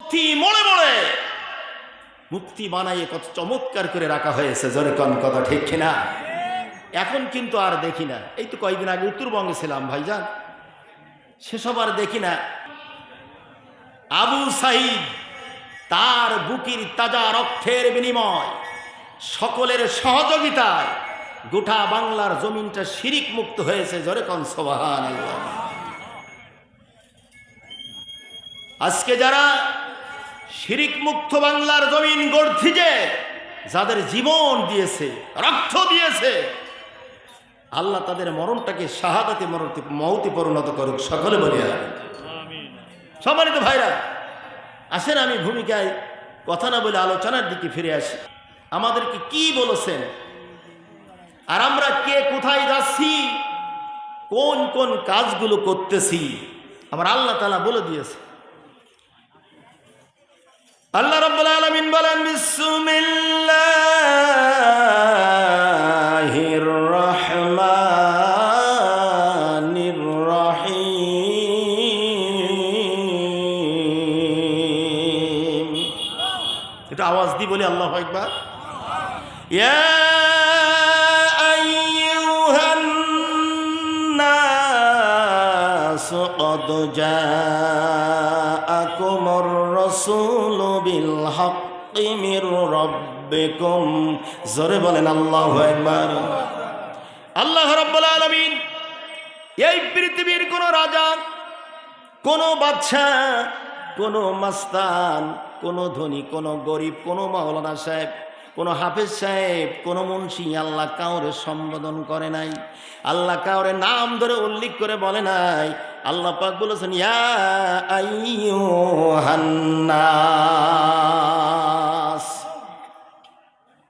মুক্তি মোড়ে মোড়ে মুক্তি বানাইয়ে কত চমৎকার করে রাখা হয়েছে, জোরে কোন কথা ঠিক কিনা? এখন কিন্তু আর দেখি না। এই তো কয়েকদিন আগে উত্তরবঙ্গে ছিলাম ভাইজান, সেসব আর দেখি না। আবু সাঈদ তার বুকের তাজা রক্তের বিনিময়, সকলের সহযোগিতায় গোটা বাংলার জমিনটা শিরিক মুক্ত হয়েছে, জোরে কোন সুবহানাল্লাহ। আজকে যারা শিরিক মুক্ত বাংলার জমিন গড়ছে, যাদের জীবন দিয়েছে, রক্ত দিয়েছে, আল্লাহ তাদের মরণটাকে শাহাদাতে মওতে পরিণত করুক, সকলে বলি আমিন। সম্মানিত ভাইরা, আসেন আমি ভূমিকায় কথা না বলে আলোচনার দিকে ফিরে আসি। আমাদেরকে কি বলেছেন আর আমরা কে কোথায় যাচ্ছি, কোন কোন কাজগুলো করতেছি, আমার আল্লাহ তাআলা বলে দিয়েছে। আল্লাহ রাব্বুল আলামিন বলেন, বিসমিল্লাহির রহমানির রহিম। এটা আওয়াজ দিয়ে বলি আল্লাহু আকবার। ইয়া আইয়ুহান নাস ক্বাদ জাআকুমুর রাসূলু বিল হাক্কি মির রাব্বিকুম। জোরে বলেন আল্লাহু আকবার। আল্লাহ রাব্বুল আলামিন এই পৃথিবীর কোন রাজা, কোন বাদশা, কোন মাস্তান, কোন ধনী, কোন গরিব, কোন মাওলানা সাহেব, কোন হাফেজ সাহেব, কোন মুন্সি আল্লাহ কাউরে সম্বোধন করে নাই, আল্লাহ কাউরে নাম ধরে উল্লেখ করে বলে নাই। আল্লাহ পাক বলেছেন, ইয়া আইয়ুহান নাস।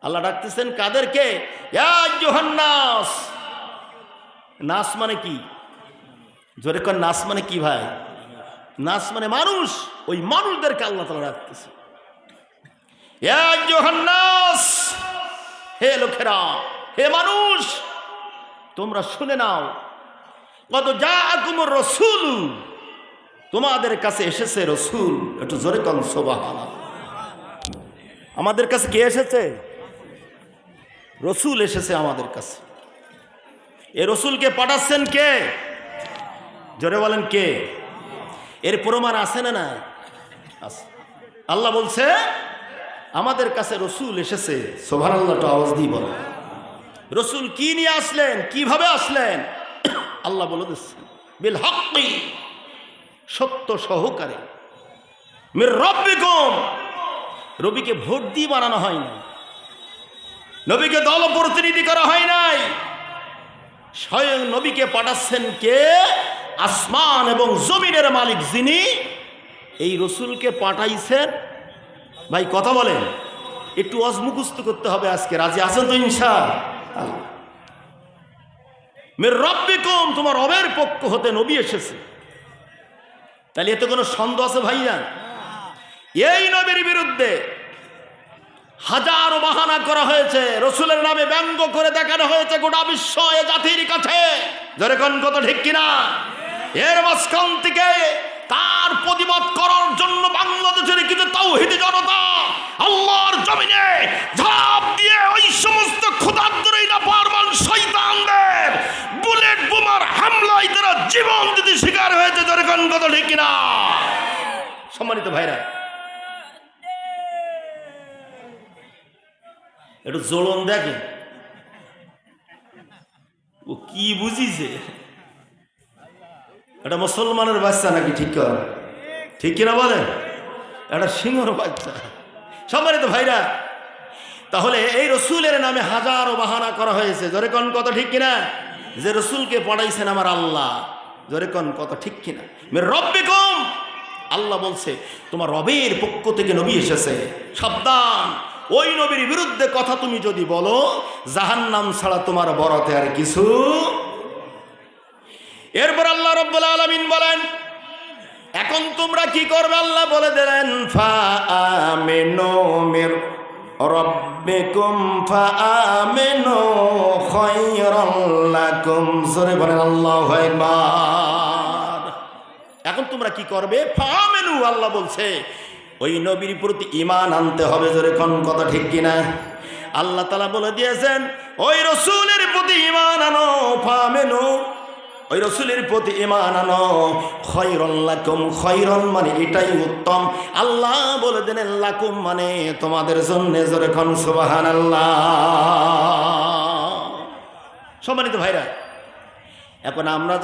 আল্লাহ ডাকতেছেন কাদেরকে? ইয়া আইয়ুহান নাস। নাস মানে কি? জোরে কোন নাস মানে কি ভাই? নাস মানে মানুষ। ওই মানুষদেরকে আল্লাহ তাআলা ডাকতেছে, ইয়া আইয়ুহান নাস, হে লোকেরা, হে মানুষ, তোমরা শুনে নাও, কদ জাআকুমুর রাসূল, তোমাদের কাছে এসেছে রাসূল। একটু জোরে কোন সুবহানাল্লাহ। আমাদের কাছে কে এসেছে? রাসূল এসেছে আমাদের কাছে। এই রাসূলকে পাঠাচ্ছেন কে? জোরে বলেন কে? এর প্রমাণ আছে না নাই? আছে। আল্লাহ বলছে আমাদের কাছে রাসূল এসেছে। সুবহানাল্লাহ, তো আওয়াজ দিয়ে বলেন। রাসূল কি নিয়ে আসলেন, কিভাবে আসলেন? আল্লাহ বলে দিচ্ছেন, বিল হাক্কি, সত্য সহকারে, মির রাব্বিকুম, নবীকে ভোট দিয়ে বানানো হয় নাই, নবীকে দল প্রতিনিধি করা হয় নাই। স্বয়ং নবীকে পাঠাচ্ছেন কে? আসমান এবং জমিনের মালিক যিনি, এই রাসূলকে পাঠাইছেন। ভাই কথা বলেন, একটু মুখস্থ করতে হবে আজকে। রাজি আছেন তো ইনশাআল্লাহ? মির রাব্বিকুম, তোমার রবের পক্ষ হতে নবী এসেছে। তাহলে এতে কোনো সন্দেহ আছে ভাইয়া? এই নবীর বিরুদ্ধে হাজারো বাহানা করা হয়েছে, রাসূলের নামে ব্যঙ্গ করে দেখানো হয়েছে গোটা বিশ্ব এ জাতির কাছে। জোরে কোন কথা ঠিক কিনা? এর মাঝখান থেকে তার প্রতিবাদ করার জন্য বাংলাদেশের কিছু তাওহীদি জনতা আল্লাহর জমিনে ঝাঁপ দিয়ে ওই সমস্ত ক্ষুধার্তই না পারমান শয়তানদের বুলেট বোমার হামলায় তারা জীবন দিতে শিকার হয়েছে। জোরে কোন কথা ঠিক কিনা? সম্মানিত ভাইরা, একটু জ্বলন দেখেন, ও কি বুঝিছে? এটা মুসলমানের বাচ্চা নাকি? ঠিক ঠিক কিনা বলেন? এটা সিংহর বাচ্চা। সম্মানিত ভাইরা, তাহলে এই রাসূলের নামে হাজারো বাহানা করা হয়েছে। জোরে কোন কথা ঠিক কিনা? যে রাসূলকে পাঠাইছেন আমার আল্লাহ। জোরে কোন কথা ঠিক কিনা? মির রাব্বিকুম, আল্লাহ বলছে তোমার রবের পক্ষ থেকে নবী এসেছে। সাবধান, ওই নবীর বিরুদ্ধে কথা তুমি যদি বলো, জাহান্নাম ছাড়া তোমার বরাতে আর কিছু। এরপর আল্লাহ রাব্বুল আলামিন বলেন, এখন তোমরা কি করবে? আল্লাহ বলে দিলেন, ফাআমিনু মির রাব্বিকুম ফাআমিনু খায়রাল লাকুম। জোরে বলেন আল্লাহু আকবার। এখন তোমরা কি করবে? ফাআমিনু, আল্লাহ বলছে ওই নবীর প্রতি ঈমান আনতে হবে। জোরে কোন কথা ঠিক কিনা? আল্লাহ তাআলা বলে দিয়েছেন ওই রসুলের প্রতি ঈমান আনো, ফামেনু, ওই রসুলের প্রতি ঈমান আনো, খায়রুল লাকুম, খায়রুন মানে এটাই উত্তম। আল্লাহ বলে দেন লাকুম মানে তোমাদের জন্য। জোরে কোন সুবহানাল্লাহ। সম্মানিত ভাইরা, এখন আমরা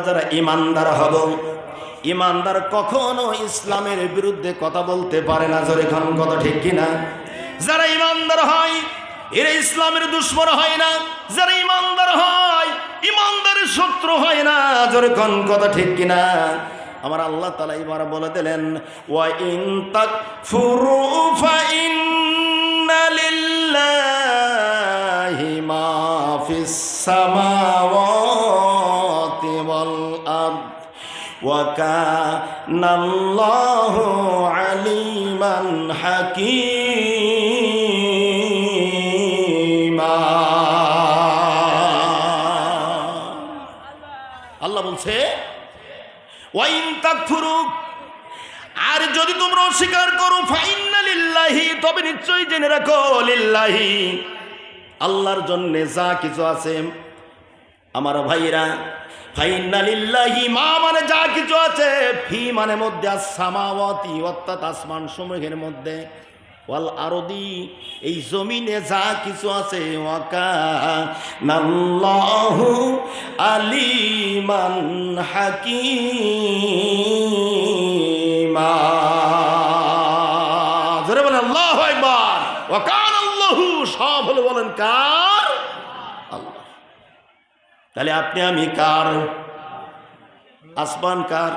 যারা ইমানদার হব, ইমানদার কখনো ইসলামের বিরুদ্ধে কথা বলতে পারে না। জোরে কোন কথা ঠিক কিনা? যারা ইমানদার হয় এরা ইসলামের দুশমন হয় না। যারা ইমানদার হয় ইমানদারের শত্রু হয় না। জোরে কোন কথা ঠিক কিনা? আমার আল্লাহ তাআলা এবার বলে দিলেন ওয়া ইন তাকফুরু ফা ইন্না লিল্লাহি মা ফিস সামাওয়াতি ওয়াল আরদ ওয়া কানাল্লাহু আলিমান হাকীমা। আল্লাহ বলছে ওয়া ইন তাকফুরু, আর যদি তোমরা অস্বীকার করো, ফাইন্না লিল্লাহি, তবে নিশ্চয়ই জেনে রাখো, লিল্লাহি আল্লাহর জন্য যা কিছু আছে আমার ভাইরা, ফাইন্না লিল্লাহি মা মানে যা কিছু আছে, ফি মানে মধ্যে, আস-সামাওয়াতি অর্থাৎ আসমান সমূহের মধ্যে, ওয়াল আরদি এই জমিনে যা কিছু আছে, ওয়া কানাল্লাহু আলিমান হাকীমা। জোরে বলেন আল্লাহু আকবার। ওয়া কানাল্লাহু, সব হলো বলেন কার? আল্লাহ। তাহলে আপনি আমি কার? আসমান কার?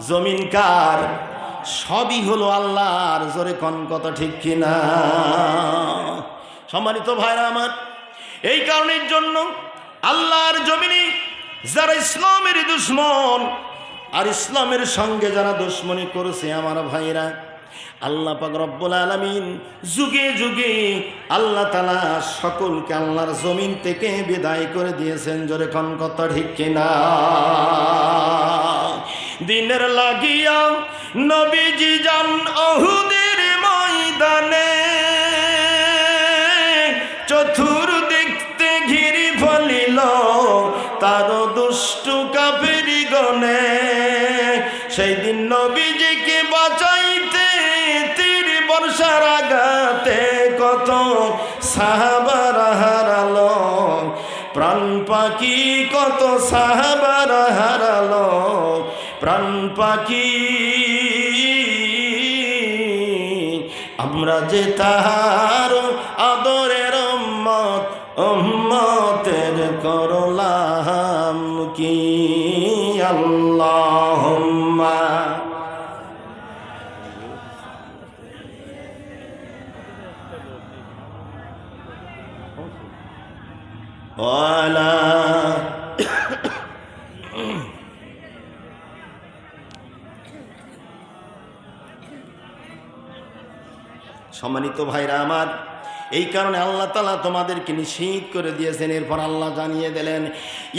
জমিন কার? সবই হলো আল্লাহর। জোরে কোন কথা ঠিক কিনা? সম্মানিত ভাইরা আমার, এই কারণের জন্য আল্লাহর জমিনে যারা ইসলামের দুশমন আর ইসলামের সঙ্গে যারা দুশমনি করেছে আমার ভাইরা, আল্লাহ পাক রব্বুল আলামিন যুগে যুগে আল্লাহ তাআলা সকলকে আল্লাহর জমিন থেকে বিদায় করে দিয়েছেন। জোরে কোন কথা ঠিক কিনা? দিনের লাগিয়া নবীজি যান উহুদের ময়দানে, চতুর্দিকে ঘিরি ফলিল তার দুষ্টু কাফেরি গনে। সেই দিন নবীজিকে বাঁচাইতে তীর বর্ষার আঘাতে কত সাহাবারা হারালো প্রাণ পাখি, কত সাহাবারা হারালো প্রাণ পাখি। আমরা যে তাহার আদরের উম্মত, উম্মতের করলাম কি? আল্লাহুম্মা ওয়ালা। সম্মানিত ভাইরা আমার, এই কারণে আল্লাহ তাআলা তোমাদেরকে নিষেধ করে দিয়েছেন। এরপর আল্লাহ জানিয়ে দিলেন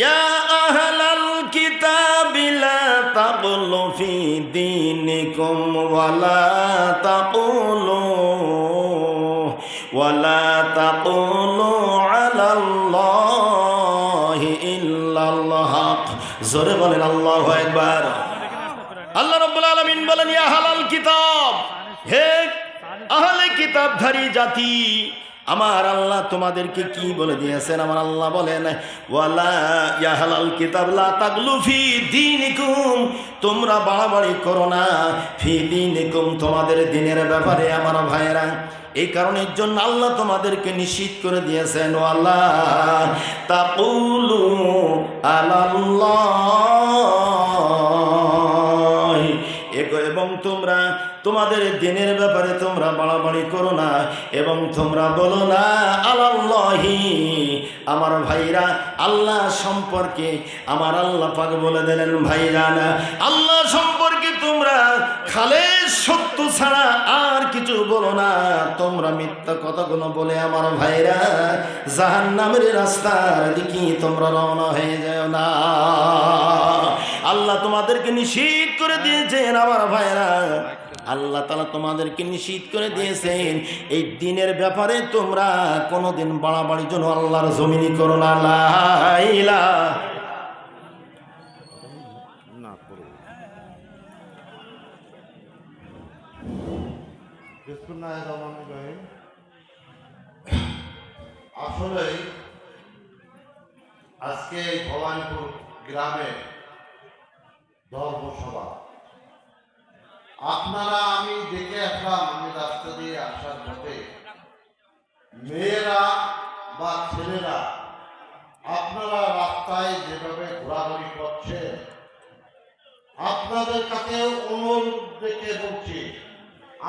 ইয়া আহলাল কিতাবি লা তাগলু ফি দীনিকুম ওয়ালা তাকুলু আলাল্লাহি ইল্লাল হক। জোরে বলেন আল্লাহু আকবার। আল্লাহ রাব্বুল আলামিন বলেন ইয়া আহলাল কিতাব, হে আহলে কিতাবধারী জাতি, আমার আল্লাহ তোমাদেরকে কি বলে দিয়েছেন? আমার আল্লাহ বলেন ওয়ালা ইয়া আহলাল কিতাব লা তাগলু ফি দীনিকুম, তোমরা বাড়াবাড়ি করো না, ফি দীনিকুম তোমাদের দিনের ব্যাপারে আমার ভাইরা। এই কারণের জন্য আল্লাহ তোমাদেরকে নিষেধ করে দিয়েছেন ওয়ালা তাকুলু আলাল্লাহ, এবং তোমরা তোমাদের দিনের ব্যাপারে তোমরা বাড়াবাড়ি করো না, এবং তোমরা বলো না আলাল্লাহি, আমার ভাইরা আল্লাহ সম্পর্কে আমার আল্লাহ পাক বলে দিলেন ভাইরান, আল্লাহ সম্পর্কে তোমরা খালেস সত্য ছাড়া আর কিছু বলো না। তোমরা মিথ্যা কথাগুলো বলে আমার ভাইরা জাহান্নামের রাস্তার দিকে তোমরা রওনা হয়ে যাও না। আল্লাহ তোমাদেরকে নিষিদ্ধ করে দিয়েছেন আমার ভাইরা, আল্লাহ তাআলা তোমাদেরকে নিষিদ্ধ করে দিয়েছেন এই দিনের ব্যাপারে তোমরা কোনোদিন বাড়াবাড়ির জন্য আল্লাহর জমিনি করো না। লা ইলাহা আসলে আজকে ভবানীপুর গ্রামে ধর্মসভা আপনারা, আমি দেখে আসলাম, আমি রাস্তা দিয়ে আসার পথে মেয়েরা বা ছেলেরা আপনারা রাস্তায় যেভাবে ঘোরাঘুরি করছে, আপনাদের কাছে অনুরোধ রেখে বলছি,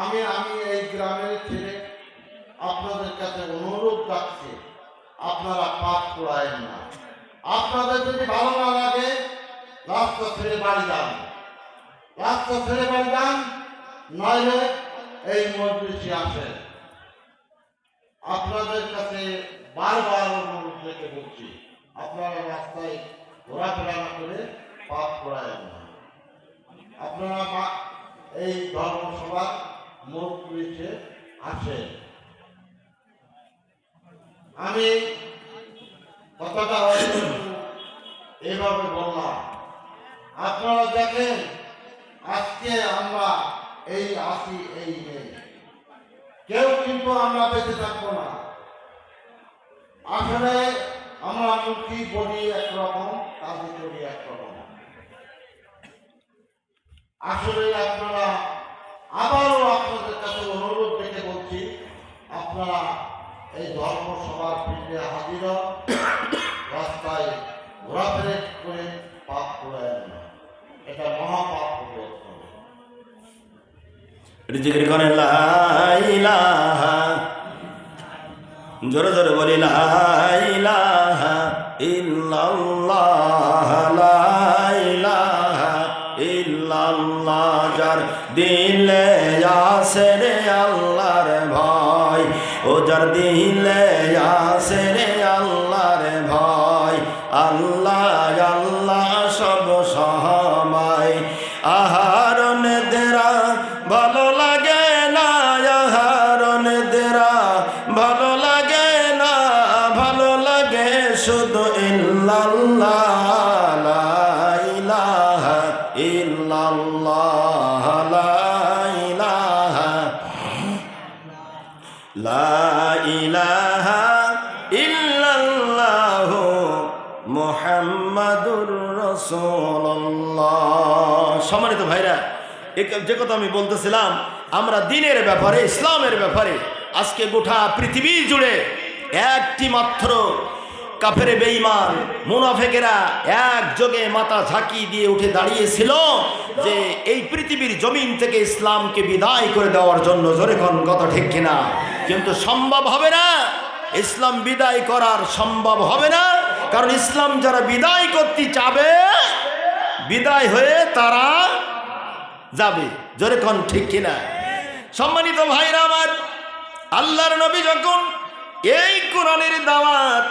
আমি এই গ্রামের ছেলে, আপনাদের কাছে অনুরোধ রাখছি, আপনারা পাপ করায়েন না। আপনাদের যদি ভালো না লাগে রাস্তা ছেড়ে বাড়ি যান, রাস্তা ছেড়ে বাড়ি যান, নইলে এই মজলিসে আসেন। আপনাদের কাছে বারবার অনুরোধ রেখে বলছি, আপনারা রাস্তায় ঘোরাফেরা না করে পাপ করায়েন না। আপনারা এই ধর্মসভার মজলিসে আসেন। আমি কথাটা এভাবে বললাম, আপনারা দেখেন আজকে আমরা এই আসি এই নেই, কেউ কিন্তু আমরা বেঁচে থাকবো না। আসলে আমরা মুখী বলি একরকম, কাজে করি একরকম। আসলে আপনারা, আবারও আপনাদের কাছে অনুরোধ রেখে বলছি, আপনারা এই ধর্মসভার ফিল্ডে হাজির হন, রাস্তায় ঘোরাফেরা করে পাপ করে না, এটা মহাপাপ হবে। জিকির করেন লা ইলাহা, জোরে জোরে বলি লা ইলাহা ইল্লাল্লাহ, লা ইলাহা ইল্লাল্লাহ। যার দিলে আছে রে আল্লাহর ভয়, ও যার দিলে আছে রে আল্লাহর ভয়, আল্লাহ আল্লাহ সব সহায়। আহারণ দেরা ভালো লাগে না, আহারণ দেরা ভালো লাগে না, ভালো লাগে শুধু ইল্লাল্লাহ, লা ইলাহা ইল্লাল্লাহ, লা ইলাহা, লা ইলাহা ইল্লাল্লাহ মুহাম্মাদুর রাসূলুল্লাহ। সম্মানিত ভাইরা, যে কথা আমি বলতেছিলাম, আমরা দিনের ব্যাপারে, ইসলামের ব্যাপারে আজকে গোটা পৃথিবী জুড়ে একটি মাত্র কাফেরে বেঈমান মুনাফিকেরা একযোগে মাথা ঝাঁকি দিয়ে উঠে দাঁড়িয়েছিল যে এই পৃথিবীর জমিন থেকে ইসলামকে বিদায় করে দেওয়ার জন্য। জোরে কোন কথা ঠিক কিনা? কিন্তু সম্ভব হবে না, ইসলাম বিদায় করার সম্ভব হবে না, কারণ ইসলাম যারা বিদায় করতে চাবে বিদায় হয়ে তারা যাবে। জোরে কোন ঠিক কিনা? সম্মানিত ভাইরা আমার, আল্লাহর নবী যখন এই কোরআনের দাওয়াত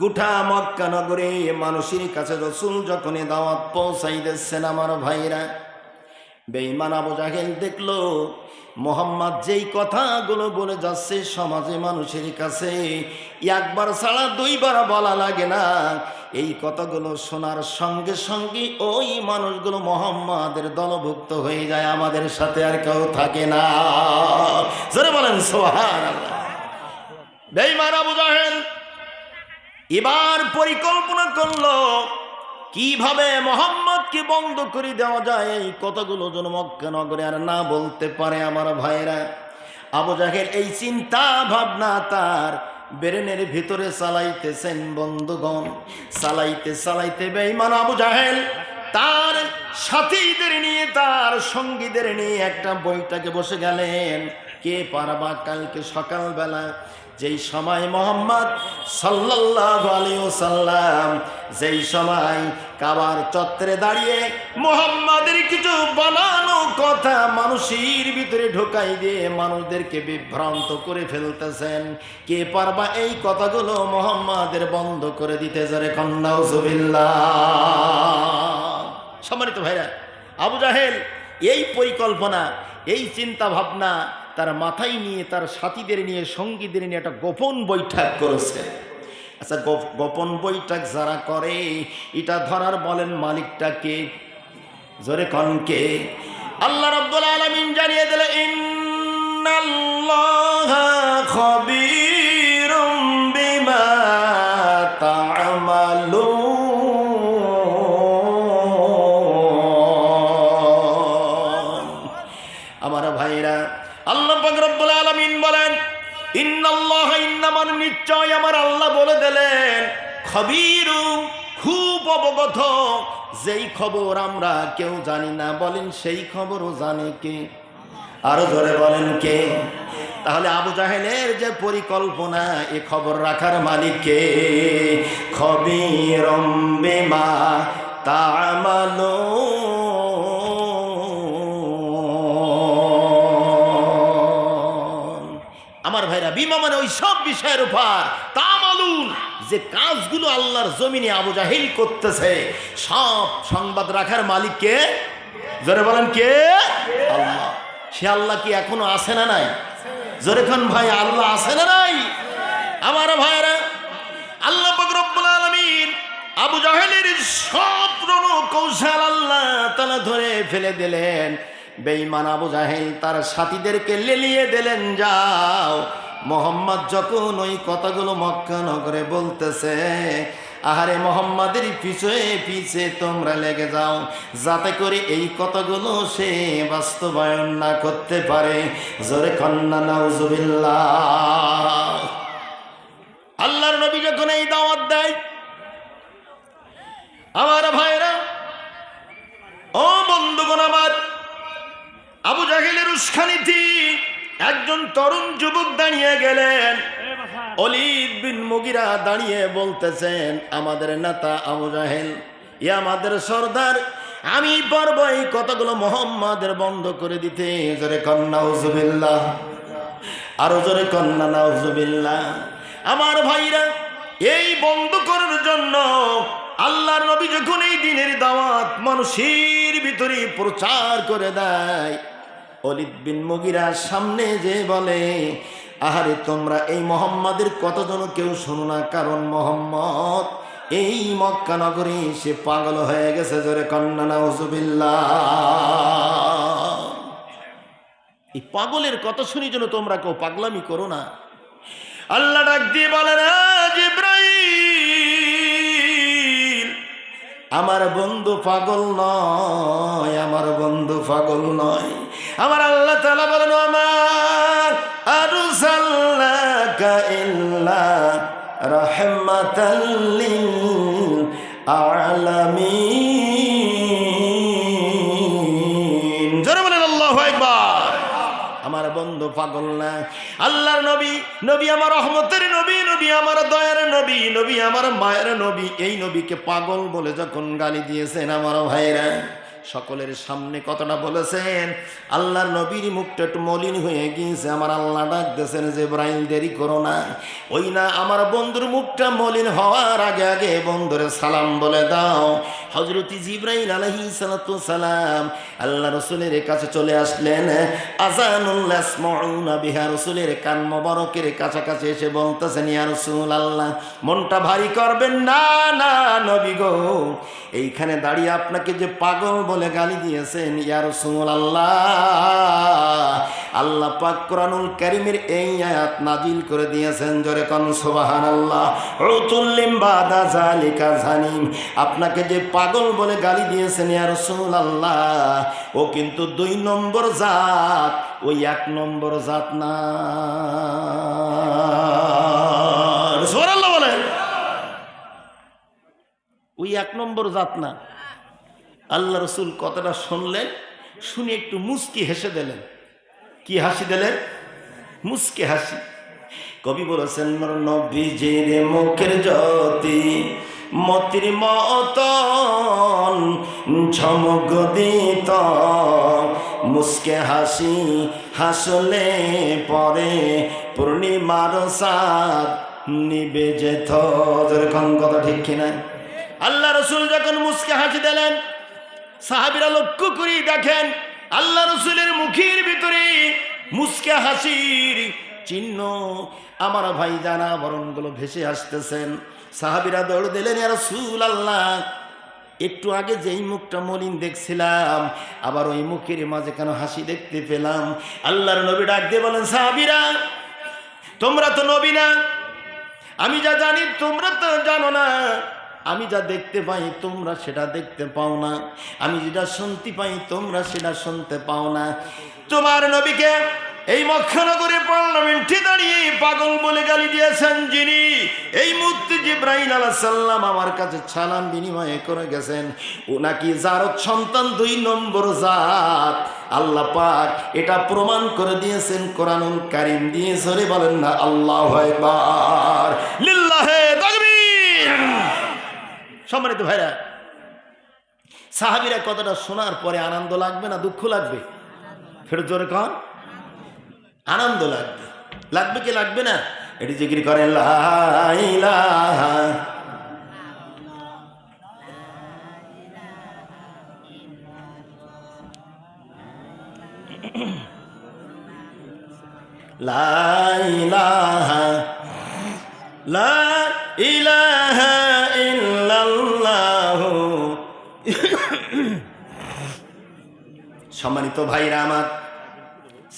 গোটা মক্কা নগরে মানুষের কাছে রাসূল যখন দাওয়াত পৌঁছাইতেছেন, আমার ভাইরা, বেঈমান আবু জাহেল দেখলো মোহাম্মদ যেই কথাগুলো বলে যাচ্ছে সমাজে মানুষের কাছে একবার ছাড়া দুইবার বলা লাগে না, এই কথাগুলো শোনার সঙ্গে সঙ্গে ওই মানুষগুলো মোহাম্মদের দলভুক্ত হয়ে যায়, আমাদের সাথে আর কেউ থাকে না। জোরে বলেন সুবহানাল্লাহ। বেঈমান আবু জাহেল এবার পরিকল্পনা করলো কিভাবে মোহাম্মদকে বন্ধ করে দেওয়া যায়, এই কথাগুলো যেন মক্কা নগরে আর না বলতে পারে। আমার ভাইরা, আবু জাহেল এই চিন্তা ভাবনা তার ব্রেনের ভিতরে চালাইতেছেন। বন্ধুগণ, চালাইতে চালাইতে বেঈমান আবু জাহেল তার সাথীদের নিয়ে, তার সঙ্গীদের নিয়ে একটা বৈঠকে বসে গেলেন। কে পারবা কালকে সকালবেলা যেই সময় মোহাম্মদ সাল্লাল্লাহু আলাইহি ওয়াসাল্লাম যেই সময় কাবার চত্বরে দাঁড়িয়ে মোহাম্মদের কিছু বানানো কথা মানুষের ভিতরে ঢোকাই দিয়ে মানুষদেরকে বিভ্রান্ত করে ফেলতেছেন, কে পারবা এই কথাগুলো মোহাম্মদের বন্ধ করে দিতে? জোরে নাউজুবিল্লাহ। সম্মানিত ভাইরা, আবু জাহেল এই পরিকল্পনা, এই চিন্তা ভাবনা তার মাথায় নিয়ে, তার সাথীদের নিয়ে, সঙ্গীদের নিয়ে একটা গোপন বৈঠক করেছে। আচ্ছা, গোপন বৈঠক যারা করে এটা ধরার বলেন মালিকটাকে, জোরে কনকে? আল্লাহ রাব্বুল আলামিন জানিয়ে দিলেন, ইন্নাল্লাহা খাবীরুম বিমা তা'মালুন। আমার ভাইরা, আল্লাহ পাক রব্বুল আলামিন বলেন, ইন্নাল্লাহা, ইন্নামান নিশ্চয় আমার আল্লাহ বলে দিলেন, খবীরুম খুব অবগত, যেই খবর আমরা কেউ জানি না, বলেন সেই খবরও জানে কে? আরো জোরে বলেন কে? তাহলে আবু জাহেলের যে পরিকল্পনা, এ খবর রাখার মালিক কে? খবীরুম বিমা তা'মালুন। আমার ভাইরা, বিমা মানে ওই সব বিষয়ের উপর, তা'মালুন যে কাজগুলো আল্লাহর জমিনে আবু জাহেল করতেছে, সব সংবাদ রাখার মালিক কে? জোরে বলেন কে? আল্লাহ। সে আল্লাহ কি এখনো আছে না নাই? জোরে খান ভাই, আল্লাহ আছে না নাই? আমার ভাইরা, আল্লাহ পাক রব্বুল আলামিন আবু জাহেলের সব রণকৌশল আল্লাহ তাআলা ধরে ফেলে দিলেন। বেঈমান আবু জাহেল তার সাথীদেরকে লেলিয়ে দিলেন, যাও, মোহাম্মদ যখন ওই কথাগুলো মক্কা নগরে বলতেছে, আহারে মোহাম্মদের পিছে পিছে তোমরা লেগে যাও, যাতে করে এই কথাগুলো সে বাস্তবায়ন না করতে পারে। জোরে কন্না নাউজুবিল্লাহ। আল্লাহর নবী যখন এই দাওয়াত দেয়, আমার ভাইরা, ও বন্ধুগণ আমার, আবু জাহেলের উস্কানিতে একজন তরুণ যুবক দাঁড়িয়ে গেলেন। ওলীদ বিন মুগিরা দাঁড়িয়ে বলতেছেন, আমাদের নেতা আবু জাহেল, ইয়া আমাদের সর্দার, আমি পারবো এই কথাগুলো মোহাম্মদের বন্ধ করে দিতে। জোরে কন্না নাউজুবিল্লাহ, আরো জোরে কন্না নাউজুবিল্লাহ। আমার ভাইরা, এই বন্ধ করার জন্য আল্লাহর নবী যখন এই দিনের দাওয়াত মানুষের ভিতরে প্রচার করে দেয়, ওলীদ বিন মুগিরা সামনে যে বলে, আহারে তোমরা এই মোহাম্মদের কতজন কেউ শোনো না, কারণ মোহাম্মদ এই মক্কা নগরে সে পাগল হয়ে গেছে। জোরে কন্না নাউজুবিল্লাহ। এই পাগলের কথা শুনি যেন তোমরা কেউ পাগলামি করো না। আল্লাহ ডাক দিয়ে বলেন, জিবরাইল, আমার বন্ধু পাগল নয়, আমার বন্ধু পাগল নয়। আমার আল্লাহ তাআলা বলেন, আমার আরসালনাকা ইল্লা রাহমাতাল লিল আলামিন। জোরে বলেন আল্লাহু আকবার। আমার বন্ধু পাগল না। আল্লাহর নবী, নবী আমার রহমতের নবী, নবী আমার দয়ার নবী, নবী আমার মায়ের নবী, এই নবীকে পাগল বলে যখন গালি দিয়েছেন আমার ভাইরা, সকলের সামনে কথাটা বলেছেন, আল্লাহর নবীর মুখটা একটু মলিন হয়ে গিয়েছে। আমার আল্লাহ ডাক দিয়েছেন, জিবরাইল দেরি করো না। ওই না, আমার বন্ধুর মুখটা মলিন হওয়ার আগে আগে বন্ধুরে সালাম বলে দাও। হযরত জিবরাইল আলাইহিস সালাতু সালাম আল্লাহ রাসূলের কাছে চলে আসলেন। আযানুল ইয়াসমাউনা বিহা, রাসূলের কান মোবারকের কাছাকাছি এসে বলতেছেন, ইয়া রাসূলুল্লাহ, মনটা ভারী করবেন না, না নবী গো, এইখানে দাঁড়িয়ে আপনাকে যে পাগল বলে গালি দিয়েছেন, ইয়া রাসূলুল্লাহ, আল্লাহ পাক কোরআনুল কারীমের এই আয়াত নাজিল করে দিয়েছেন। জোরে কোন সুবহানাল্লাহ। উতুল্লিম বাদা যালিকা জানিম, আপনাকে যে পাগল বলে গালি দিয়েছেন ইয়া রাসূলুল্লাহ, ও কিন্তু 2 নম্বর জাত, ওই 1 নম্বর জাত না। সুবহানাল্লাহ বলে, ওই 1 নম্বর জাত না। আল্লাহ রসুল কথাটা শুনলেন, শুনে একটু মুচকি হেসে দিলেন। কি হাসি দিলেন? মুচকি হাসি। কবি বলেছেন, নবীজির মুখের জ্যোতি মতির মতন ঝমক দিত, মুচকে হাসি হাসলে পরে পূর্ণিমার চাঁদ নিবে যেত। যেরকম কথা ঠিক কিনা? আল্লাহ রসুল যখন মুচকে হাসি দিলেন, সাহাবীরা লক্ষ্য করে দেখেন আল্লাহ রসুলের মুখের ভিতরে মুস্কে হাসির চিহ্ন আমার ভাই জানা বরণগুলো ভেসে আসতেছেন। সাহাবীরা দৌড় দিলেন, ইয়া রাসূলুল্লাহ, একটু আগে যেই মুখটা মলিন দেখছিলাম আবার ওই মুখের মাঝে কেন হাসি দেখতে পেলাম? আল্লাহর নবী ডাক দিয়ে বলেন, সাহাবীরা তোমরা তো নবী না, আমি যা জানি তোমরা তো জানো না, আমি যা দেখতে পাই তোমরা সেটা দেখতে পাও না, আমি যেটা শুনতে পাই তোমরা সেটা শুনতে পাও না। তোমার নবীকে এই মক্কানগরে পার্লামেন্টে দাঁড়িয়ে পাগল বলে গালি দিয়েছেন যিনি, এই মুহূর্তে জিবরাইল আলাইহিস সালাম আমার কাছে সালাম বিনিময় করে গেছেন, ও নাকি জারদ সন্তান 2 নম্বর জাত। আল্লাহ পাক এটা প্রমাণ করে দিয়েছেন কোরআনুল কারীম দিয়ে। সরে বলেন না আল্লাহু আকবার, লিল্লাহে তাকবীর। সম্মানিত ভাইরা, সাহাবীরা কথাটা শোনার পরে আনন্দ লাগবে না দুঃখ লাগবে? ফের জোরে কন, আনন্দ লাগবে। লাগবে কি লাগবে না? এটি জিকির করেন লা ইলাহা লা ইলাহা লা ইলাহা ইল্লাল্লাহু। সম্মানিত ভাইরা আমার,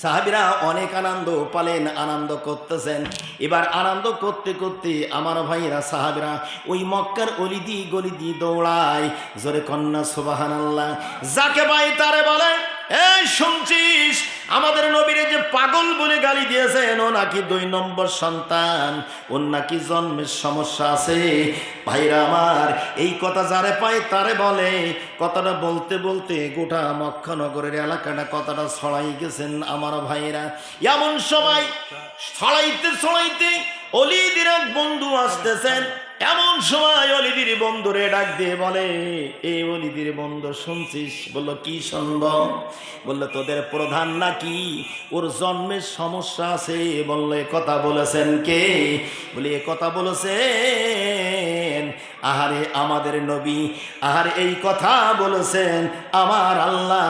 সাহাবীরা অনেক আনন্দ পালেন, আনন্দ করতেছেন। এবার আনন্দ করতে করতে আমার ভাইরা সাহাবীরা ওই মক্কার অলিদি গলিদি দৌড়ায়। জোরে কন্যা সুবহানাল্লাহ। যাকে ভাই তারে বলে, এই শুনছিস আমাদের নবীরে যে পাগল বলে গালি দিয়েছেন, ও নাকি 2 নম্বর সন্তান, ওর নাকি জন্মের সমস্যা আছে। ভাইরা আমার, এই কথা যারে পায় তারে বলে। কথাটা বলতে বলতে গোটা মক্কানগরের এলাকাটা কথাটা ছড়াই গেছেন আমার ভাইরা। এমন সময় ছড়াইতে ছড়াইতে অলিদির এক বন্ধু আসতেছেন। এমন সময় অলিদির বন্ধুরে ডাক দিয়ে বলে, এই অলিদির বন্ধু শুনছিস? বললো, কি শুনব? বললো, তোদের প্রধান নাকি ওর জন্মের সমস্যা আছে। বললো, এ কথা বলেছেন কে? বলে, এ কথা বলেছেন আহারে আমাদের নবী, আহারে এই কথা বলেছেন আমার আল্লাহ।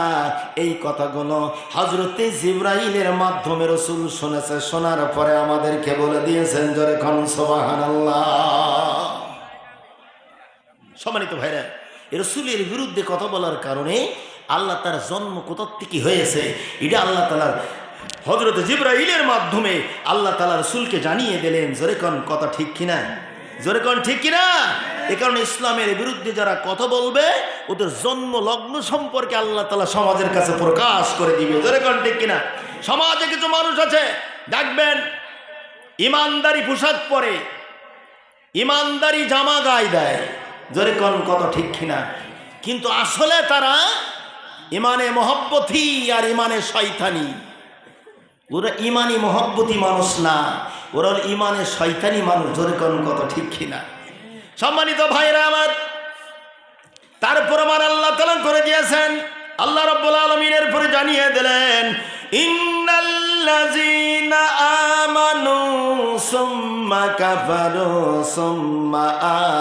এই কথাগুলো হযরতে জিবরাইলের মাধ্যমে রাসূল শুনেছে, শোনার পরে আমাদেরকে বলে দিয়েছেন। জোরে কোন সুবহানাল্লাহ। সম্মানিত ভাইরা, রাসূলের বিরুদ্ধে কথা বলার কারণে আল্লাহ তার জন্ম কোথা থেকে হয়েছে এটা আল্লাহ তাআলার হযরতে জিবরাইলের মাধ্যমে আল্লাহ তাআলা রাসূলকে জানিয়ে দিলেন। জোরে কোন কথা ঠিক কিনা? জোরে কোন ঠিক কিনা? এ কারণে ইসলামের বিরুদ্ধে যারা কথা বলবে ওদের জন্ম লগ্ন সম্পর্কে আল্লাহ তাআলা সমাজের কাছে প্রকাশ করে দিবে। জোরে কোন ঠিক কিনা? সমাজে কিছু মানুষ আছে দেখবেন ইমানদারি পোশাক পরে, ইমানদারি জামা গায়ে দেয়। জোরে কোন কথা ঠিক কিনা? কিন্তু আসলে তারা ইমানে মহব্বতী আর ইমানে শয়তানি। ওরা ইমানি মহব্বতী মানুষ না, ওরা ইমানে শয়তানি মানুষ। জোরে কোন কথা ঠিক কিনা? সম্মানিত ভাইরা আমার, তারপর আমার আল্লাহ তাআলা করে দিয়েছেন, আল্লাহ রাব্বুল আলামিনের পরে জানিয়ে দিলেন, ইন্নাল্লাযীনা আমানু সুম্মা কাফারু সুম্মা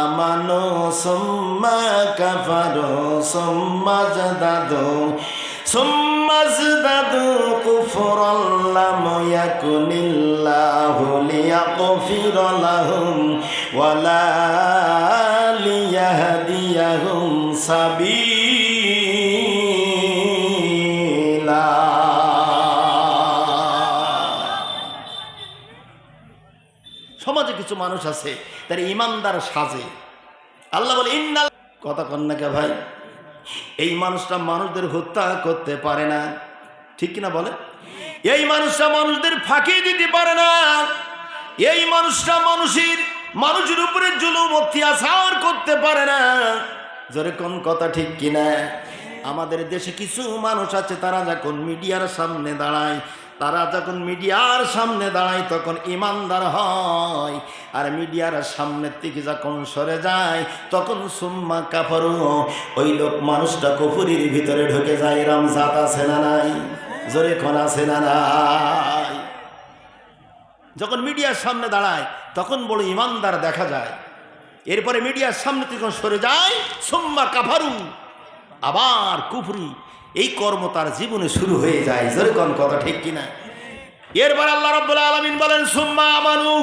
আমানু সুম্মা কাফারু সুম্মা জাদাদু কুফরান লাম ইয়াকুনিল্লাহু লিয়াগফিরা লাহুম ওয়ালা লিয়াহদিয়াহুম সাবিলা। সমাজে কিছু মানুষ আছে তার ইমানদার সাজে। আল্লাহ বলে, ইন্নাল, কথা কন না কে ভাই? এই মানুষটা মানুষদের হত্যা করতে পারে না, ঠিক কিনা বলে? এই মানুষটা মানুষদের ফাঁকি দিতে পারে না। এই মানুষটা মানুষের উপরে জুলুম অত্যাচার করতে পারে না। জোরে কোন কথা ঠিক কিনা? আমাদের দেশে কিছু মানুষ আছে তারা যখন মিডিয়ার সামনে দাঁড়ায়, তখন ইমানদার হয়, আর মিডিয়ার সামনের থেকে যখন সরে যায় তখন সুম্মা কাফারু, ওই লোক মানুষটা কুফরির ভিতরে ঢুকে যায়। এরম জাত আছে না নাই? জোরে কোন আছে না নাই? যখন মিডিয়ার সামনে দাঁড়ায় তখন বড় ইমানদার দেখা যায়, এরপরে মিডিয়ার সামনে থেকে সরে যায়, সুম্মা কাফারু, আবার কুফরি, এই কর্ম তার জীবনে শুরু হয়ে যায়। জোরে কোন কথা ঠিক কিনা? এরপর আল্লাহ রাব্বুল আলামিন বলেন সুম্মা আমানু,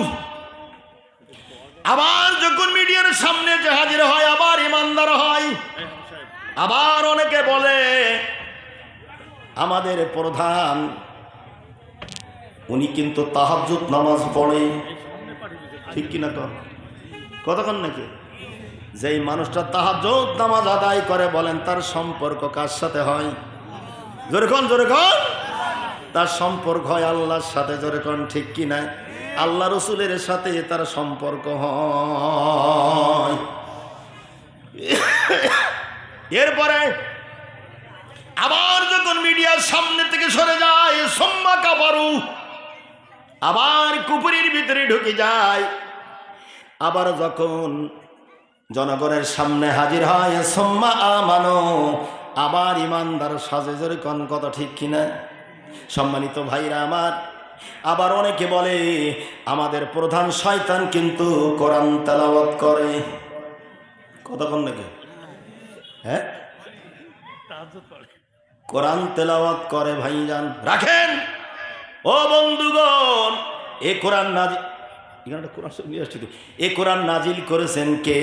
আবার যখন মিডিয়ার সামনে যে হাজির হয় আবার ইমানদার হয়। আবার অনেকে বলে আমাদের প্রধান উনি কিন্তু তাহাজ্জুদ নামাজ পড়ে, ঠিক কিনা কতক্ষণ নাকি? যেই মানুষটা তাহাজ্জুদ নামাজ আদায় করে বলেন তার সম্পর্ক কার সাথে হয়? জোরেখন জোরেখন, তার সম্পর্ক হয় আল্লাহর সাথে। জোরেখন ঠিক কিনা? আল্লাহ রসুলের সাথে তার সম্পর্ক হয়। এরপরে আবার যখন মিডিয়ার সামনে থেকে সরে যায় সুম্মা কাফারু, আবার কুফরির ভিতরে ঢুকে যায়। আবার যখন জনগণের সামনে হাজির হয় সুম্মা আমানু, আবার ইমানদার সাজে। জোরে কোন কথা ঠিক কিনা? সম্মানিত ভাইরা আমার, আবার অনেকে বলে আমাদের প্রধান শয়তান কিন্তু কোরআন তেলাওয়াত করে। কতক্ষণ নাকি? হ্যাঁ, কোরআন তেলাওয়াত করে ভাইজান। রাখেন ও বন্ধুগণ, এ কোরআন নাজিল, এখানে কোরআন নিয়ে আসছি তো, এ কোরআন নাজিল করেছেন কে?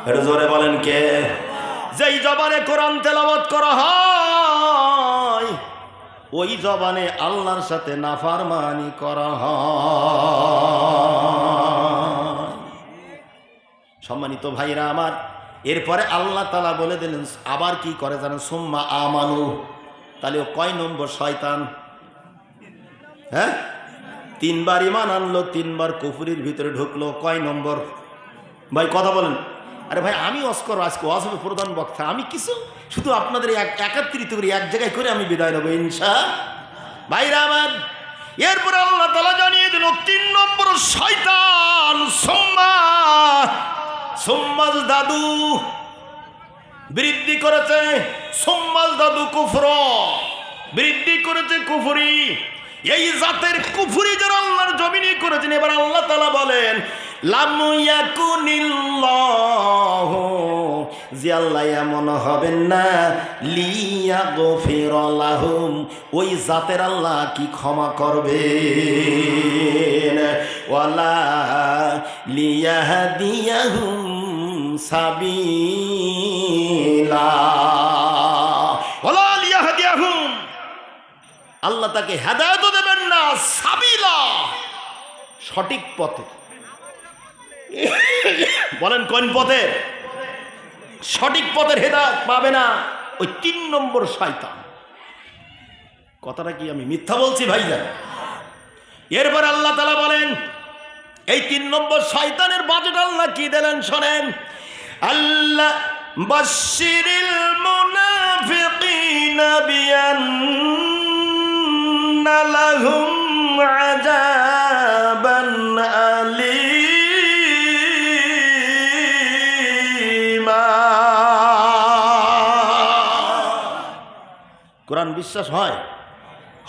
এটা জোরে বলেন কে? যেই জবানে কোরআন তেলাওয়াত করা হয় ওই জবানে আল্লাহর সাথে নাফরমানি করা হয়। সম্মানিত ভাইরা আমার, এরপরে আল্লাহ তাআলা বলে দিলেন আবার কি করে জানেন? সুম্মা আমানু। তাহলে ও কয় নম্বর শয়তান? হ্যাঁ, তিনবার ঈমান আনলো, তিনবার কুফরির ভিতরে ঢুকলো। কয় নম্বর ভাই? কথা বলেন। আরে ভাই আমি অস্কর, আজকে ওয়াজ হবে প্রধান বক্তা, আমি কিছু শুধু আপনাদের একত্রিত করে এক জায়গায় করে আমি বিদায় নেবো ইনশা ভাইরা আমার। এরপর আল্লাহ তাআলা জানিয়ে দিল 3 নম্বর শয়তান সুম্মাজ দাদু বৃদ্ধি করেছে, সুম্মাজ দাদু কুফর বৃদ্ধি করেছে কুফরি। এই জাতের কুফরি যারা আল্লাহর জমিনে করেছেন, এবার আল্লাহ তাআলা বলেন লাম ইয়াকুনিল্লাহু, যে আল্লাহ এমন হবেন না লিয়াগফির লাহুম, ওই জাতের আল্লাহ কি ক্ষমা করবেন? ওয়ালা লিয়াহদিয়াহুম সাবিলা, ওয়ালা লিয়াহদিয়াহুম, আল্লাহ তাকে হেদায়েত দেবেন না, সাবিলা, সঠিক পথে। বলেন কোন পথে? সঠিক পথের হেদায়েত পাবে না ওই 3 নম্বর শয়তান। কথাটা কি আমি মিথ্যা বলছি ভাইজান? এরপর আল্লাহ তাআলা বলেন এই 3 নম্বর শয়তানের বাজেট আল্লাহ কি দিলেন শোনেন। আল্লাহ বাশশিরিল মুনাফিকিনা বিআন্না লাহুম আযাবান আলীমা। কোরআন বিশ্বাস হয়?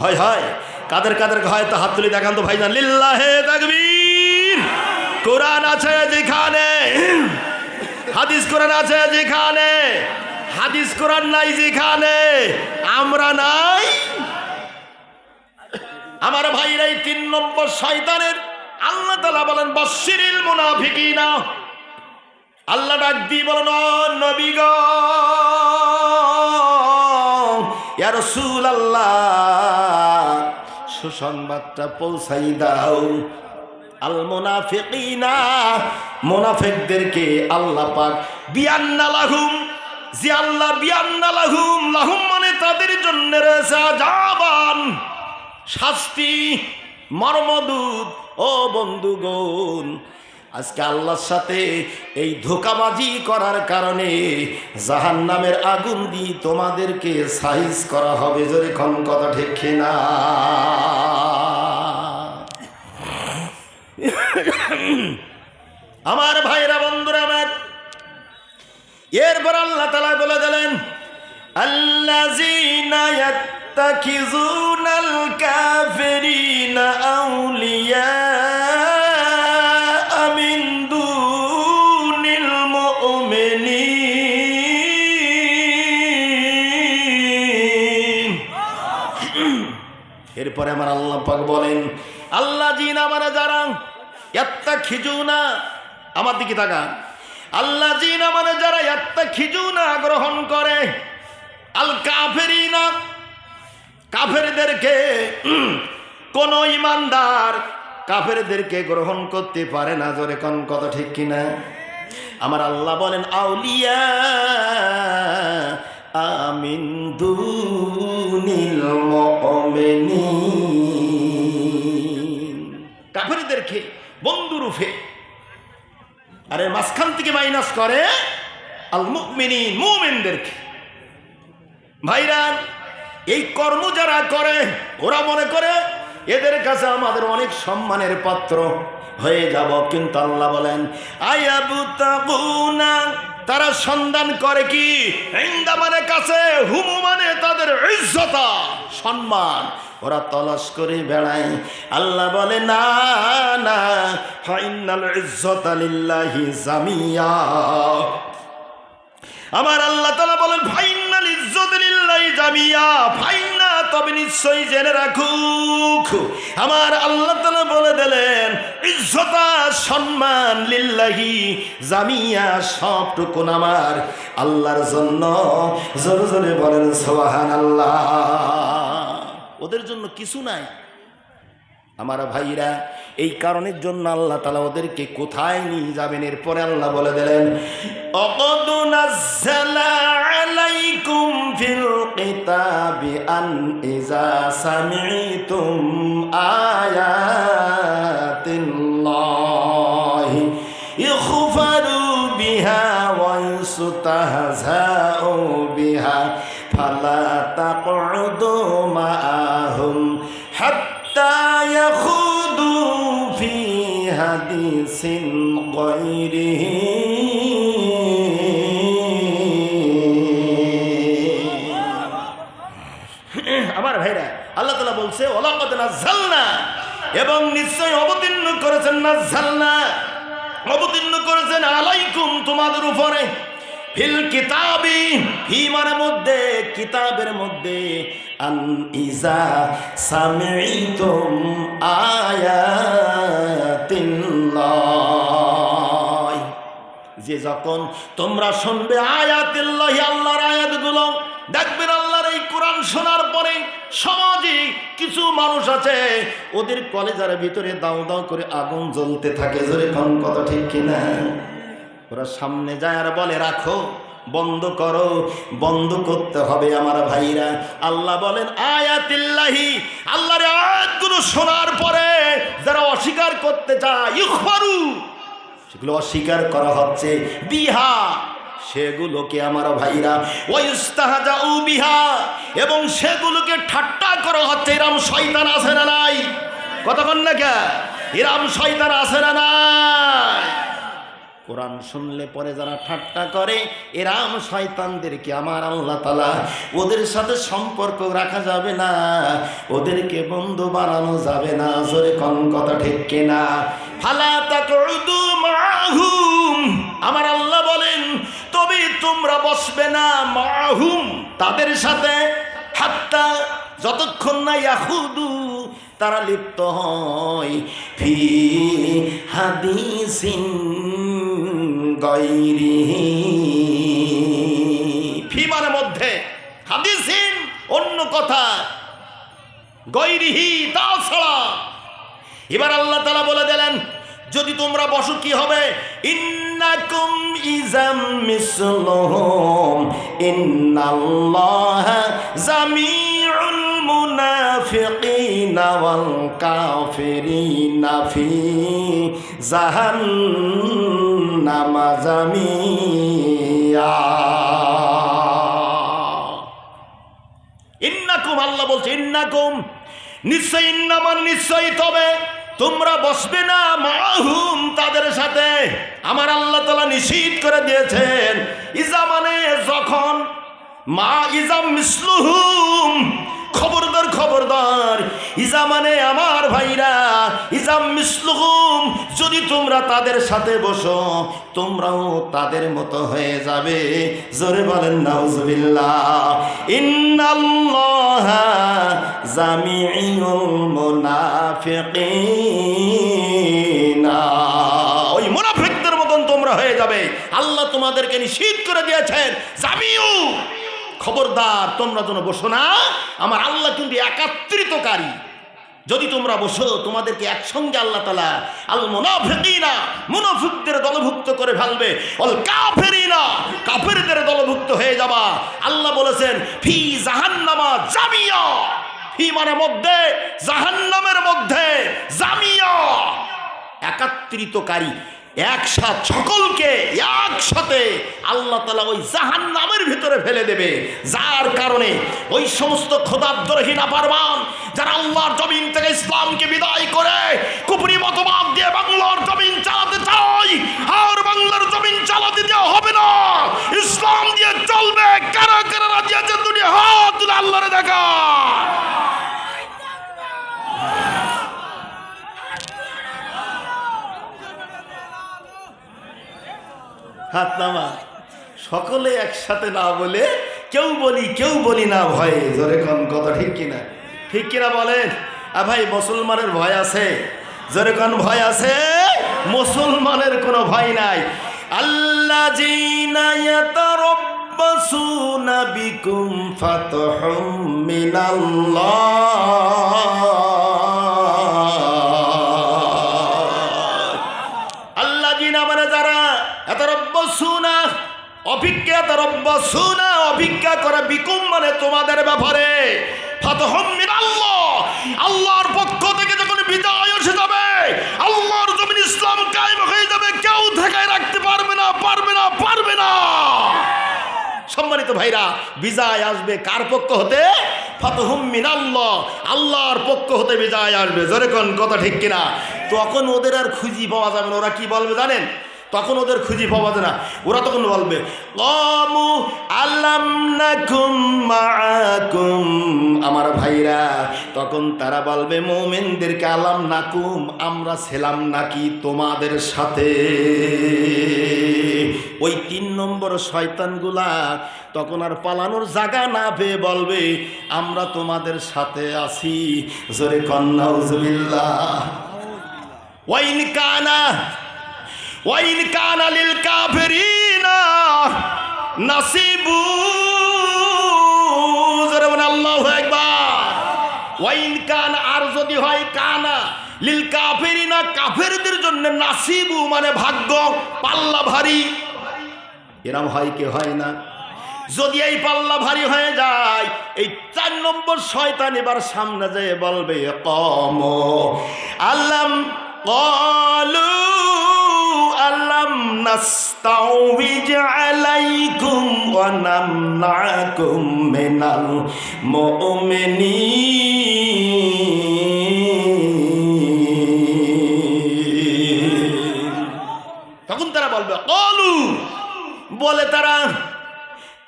হয় হয়। কাদের কাদের হয় তো হাত তুলে দেখান তো ভাইজান। লিল্লাহে তাকবীর। কোরআন আছে যেখানে, হাদিস কোরআন আছে যেখানে, হাদিস কোরআন নাই যেখানে, আমরা নাই। আমার ভাইরা এই 3 নম্বর শয়তানের আল্লাহ তাআলা বলেন বাশশিরিল মুনাফিকিনা। আল্লাহ ডাক দিয়ে বলেন ও নবী গো, ইয়া রাসূলুল্লাহ, সুসংবাদটা পৌঁছাই দাও। আল মুনাফিকিনা, মুনাফিকদেরকে আল্লাহ পাক বিআন্না লাহুম, যে আল্লাহ বিআন্না লাহুম, লাহুম মানে তাদের জন্য রয়েছে আযাবান, শাস্তি, মর্মদূত। ও বন্ধুগণ, আজকে আল্লাহর সাথে এই ধোঁকাবাজি করার কারণে জাহান্নামের আগুন দিয়ে তোমাদেরকে সাইজ করা হবে। জোরে কোন কথা ঠিক কিনা? আমার ভাইরা বন্ধুরা আমার, এরপর আল্লাহ তাআলা বলে দিলেন আল্লাযীনা ইয়াত্তাখিযুনাল কাফিরিনা আউলিয়া মিন দুনিল মুমিনিন এরপরে আমার আল্লাহ পাক বলেন, আল্লাহ জিন আমার যারা ইয়াত্তা খিজুনা, আমার দিকে তাকা, আল্লাহ জিন আমার যারা ইয়াত্তা খিজুনা গ্রহণ করে, আল কাফেরিনা, কাফেরদেরকে কোন ইমানদার কাফেরদেরকে গ্রহণ করতে পারে না। জোরে কোন কথা ঠিক কিনা? আমার আল্লাহ বলেন, আউলিয়া আমিন দুনিল মুমিনিন, কাফেরদেরকে বন্ধু রূপে, আরে মাঝখান থেকে মাইনাস করে আল মুমিনিন, মুমিনদেরকে। ভাইরা, এই কর্ম যারা করে ওরা মনে করে এদের কাছে আমাদের অনেক সম্মানের পাত্র হয়ে যাব, কিন্তু আল্লাহ বলেন আয়াবুতাগুনা, তারা সন্ধান করে কি ইনদামানে কাছে, হুমু মানে তাদের ইজ্জতা সম্মান, ওরা তলাশ করে বেড়ায়। আল্লাহ বলে না না, ফাইনাল ইজ্জতা লিল্লাহি জামিয়া। আমার আল্লাহ তাআলা বলেন ফাইনাল ইজ্জত লিল্লাহি জামিয়া, ফাইনা তবে নিশ্চয়ই জেনে রাখুক। আমার আল্লাহ তাআলা বলে দিলেন ইজ্জতা সম্মান লিল্লাহি জামিয়া, সবটুকু আমার আল্লাহর জন্য। জোরে জোরে বলেন সুবহানাল্লাহ। ওদের জন্য কিছু নাই আমার ভাইরা, এই কারণের জন্য আল্লাহ তাআলা ওদেরকে কোথায় নিয়ে যাবেন। এরপরে আল্লাহ বলে দিলেন অকদ নাযালা আলাইকুম ফিল কিতাবি আন ইযা সামি'তুম আয়াতিল্লাহি ইখফারু বিহা ওয়া ইস্তাহজাউ বিহা ফালা তাকউদু মাআহুম হাত্তা ইয়াখুদু ফি হাদিসিন গায়রিহি। আমার ভাইরা, আল্লাহ তাআলা বলছে ওয়ালাকাদ নাযালনা, এবং নিশ্চয় অবতীর্ণ করেছেন, নাযালনা অবতীর্ণ করেছেন, আলাইকুম তোমাদের উপরে, ফিল কিতাবি, ফি মানে মধ্যে, কিতাবের মধ্যে, আন ইজা সামি'তুম আয়াতিল্লাহ, যে যখন তোমরা শুনবে আয়াতিল্লাহি, আল্লাহর আয়াতগুলো। দেখবেন আল্লাহর এই কোরআন শোনার পরে সমাজে কিছু মানুষ আছে ওদের কলেজার ভিতরে দাও দাও করে আগুন জ্বলতে থাকে। জোরে কোন কথা ঠিক কিনা? ওরা সামনে যায় আর বলে রাখো, বন্ধ করো, বন্ধ করতে হবে। আমার ভাইরা, আল্লাহ বলেন আয়াতিল্লাহি, আল্লাহর আয়াতগুলো শোনার পরে যারা অস্বীকার করতে চায়, ইখফারু, সেগুলো অস্বীকার করা হচ্ছে, বিহা, সেগুলোকে আমার ভাইরা, ওয়াইস্তাহজাউ বিহা, এবং সেগুলোকে ঠাট্টা করা হচ্ছে। এরম শয়তান আছে না নাই? কথা বল না কে? এরম শয়তান আছে না নাই? কোরআন শুনলে পরে যারা ঠাট্টা করে, এরাম শয়তানদেরকে আমার আল্লাহ তাআলা ওদের সাথে সম্পর্ক রাখা যাবে না, ওদেরকে বন্ধু বানানো যাবে না। জোরে কোন কথা ঠিক কিনা? ফালা তাকউদু মাআহুম, আমার আল্লাহ বলেন তবে তোমরা বসবে না, মাআহুম, তাদের সাথে, হাত্তা, যতক্ষণ না ইয়াখুদু, তারা লিপ্ত হয়, ফি হাদিসিন গায়রিহি, ফি মানে মধ্যে, হাদিসিন অন্য কথা, গায়রিহি তাছাড়া। এবার আল্লাহ তাআলা বলে দিলেন যদি তোমরা বসো কি হবে, ইন্নাকুম ইযাম মিসলুহুম ইন্নাল্লাহা জামিউল মুনাফিকিনা ওয়াল কাফিরিনা ফি জাহান্নাম জামিয়া। ইন্নাকুম, আল্লাহ বলছে ইন্নাকুম, নিশ্চয়, ইন্নামান নিশ্চয়ই, তবে তোমরা বসবে না, মাহুম, তাদের সাথে। আমার আল্লাহ তাআলা নিষেধ করে দিয়েছেন, ইজা মানে যখন, মা ইজা মিসলুহুম, খবরদার খবরদার, ইজা মানে আমার ভাইরা, ইজাম মিসলুহুম, যদি তোমরা তাদের সাথে বসো তোমরাও তাদের মতো হয়ে যাবে। জোরে বলেন নাউজুবিল্লাহ। ইন্নাল্লাহা জামিউল মুনাফিকিনা, ওই মুনাফিকদের মতন তোমরা হয়ে যাবে। আল্লাহ তোমাদেরকে নিষেধ করে দিয়েছেন জামিউ, খবরদার তোমরা যেন বসো না। আমার আল্লাহ কিন্তু একাত্রিতকারী, যদি তোমরা বসো তোমাদেরকে একসঙ্গে আল্লাহ তাআলা আল মুনাফিকিনা, মুনাফিকদের দলভুক্ত করে ফেলবে, অল কাফিরিনা, কাফিরদের দলভুক্ত হয়ে যাবা। আল্লাহ বলেছেন ফি জাহান্নামা জামিয়া, ফি মানে মধ্যে, জাহান্নামের মধ্যে, জামিয়া একাত্রিতকারী, একসাথে সকলকে একসাথে আল্লাহ তাআলা ওই জাহান্নামের ভিতরে ফেলে দেবে। যার কারণে ওই সমস্ত খোদাদ্রোহী নাফরমান যারা আল্লাহর জমিন থেকে ইসলামকে বিদায় করে কুফরি মতবাদ দিয়ে বাংলার জমিন চালাতে চায়, আর বাংলার জমিন চালাতে দেওয়া হবে না, ইসলাম দিয়ে চলবে। কারা কারা রাজি আছেন দুনিয়া হাত তুলে আল্লাহরে দেখা। হাত নামা, সকলে একসাথে না বলে কেউ বলি না ভয়ে। জোরে কোন কথা ঠিক কিনা? ঠিক কিনা বলেন? ভাই মুসলমানের ভয় আছে? জোরে কোন ভয় আছে? মুসলমানের কোনো ভয় নাই। আল্লাযীনা ইয়াতারাব্বাসুনা বিকুম ফাতহুম মিনাল্লাহ, আল্লাযীনা মানে যারা ইয়াতারাব্বাসুনা অভিজ্ঞা করে, বিকুম মানে তোমাদের ব্যাপারে, ফাতহুম মিনাল্লাহ, আল্লাহর পক্ষ থেকে যখন বিজয় এসে যাবে, আল্লাহর জমিন ইসলাম কায়েম হয়ে যাবে, কেউ ঠেকায় রাখতে পারবে না। সম্মানিত ভাইরা, বিজয় আসবে কার পক্ষ হতে? ফাতহুম মিনাল্লাহ, আল্লাহর পক্ষ হতে বিজয় আসবে। জোরে কোন কথা ঠিক কিনা? তখন ওদের আর খুঁজি পাওয়া যাবে না। ওরা কি বলবে জানেন? তখন ওদের খুঁজি পাওয়া যায় না। ওরা তখন বলবে ক্বামু আলাম নাকুম মাআকুম, আমার ভাইরা তখন তারা বলবে মুমিনদেরকে, আলাম নাকুম, আমরা ছিলাম নাকি তোমাদের সাথে? ওই 3 নম্বর শয়তানগুলা তখন আর পালানোর জায়গা না পেয়ে বলবে আমরা তোমাদের সাথে আছি। জোরে কোন নাউজুবিল্লাহ। ওয়াইন কানা লিল কাফিরিনা নাসিবু, জোরে বলেন আল্লাহু আকবার। ওয়াইন কানা, আর যদি হয় কানা লিল কাফিরিনা, কাফেরদের জন্য, নাসিবু মানে ভাগ্য, পাল্লা ভারী। এরম হয় কি হয় না? যদি এই পাল্লা ভারী হয়ে যায়, এই 4 নম্বর শয়তান এবার সামনে যেয়ে বলবে কম আল্লাম ক্বালু আল্লাম নাস্তাউযিজ আলাইকুম ওয়া নামনাকুম মিনাল মুমিনিন। তখন তারা বলবে ক্বালু, বলে তারা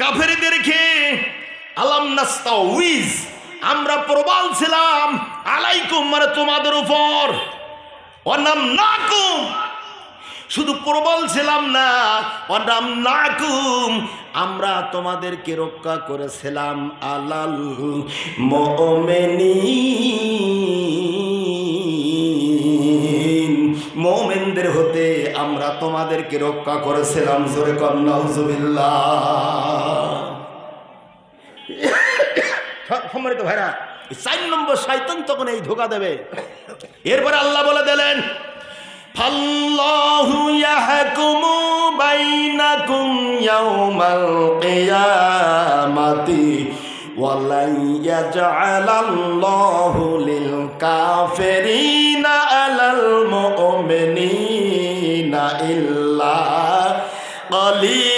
কাফেরদেরকে, আলাম নাস্তাউযিজ, আমরা প্রবল ছিলাম, আলাইকুম মানে তোমাদের উপর, ওয়া নামনাকুম, শুধু প্রবল ছিলাম না, ওয়া নামনাকুম, আমরা তোমাদেরকে রক্ষা করেছিলাম, আলাল মুমিনিন, মুমিনদের হতে আমরা তোমাদেরকে রক্ষা করেছিলাম। জোরে কোন নাউজুবিল্লাহ। সম্মানিত ভাইরা, 4 নম্বর শয়তান তখন এই ধোঁকা দেবে। এরপরে আল্লাহ বলে দিলেন ফাল্লাহু ইয়াহকুমু বাইনাকুম ইয়াউমাল কিয়ামাতি ওয়ালা ইয়াজআলাল্লাহু লিল কাফিরিনা আলাল মুমিনিনা ইল্লা কালিলা।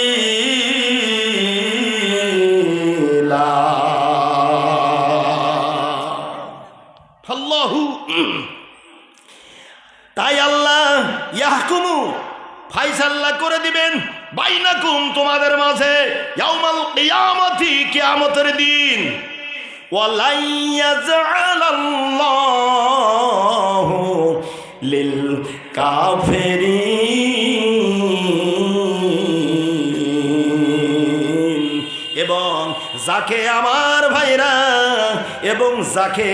ফাল্লাহু, তাই আল্লাহ ইয়াহকুমু, ফায়সালা করে দিবেন, বাইনাকুম তোমাদের মাঝে, ইয়াউমাল কিয়ামাতি, কিয়ামতের দিন, ওয়ালা ইয়াজআলা কাফেরিন। এবং যাকে আমার ভাইরা এবং যাকে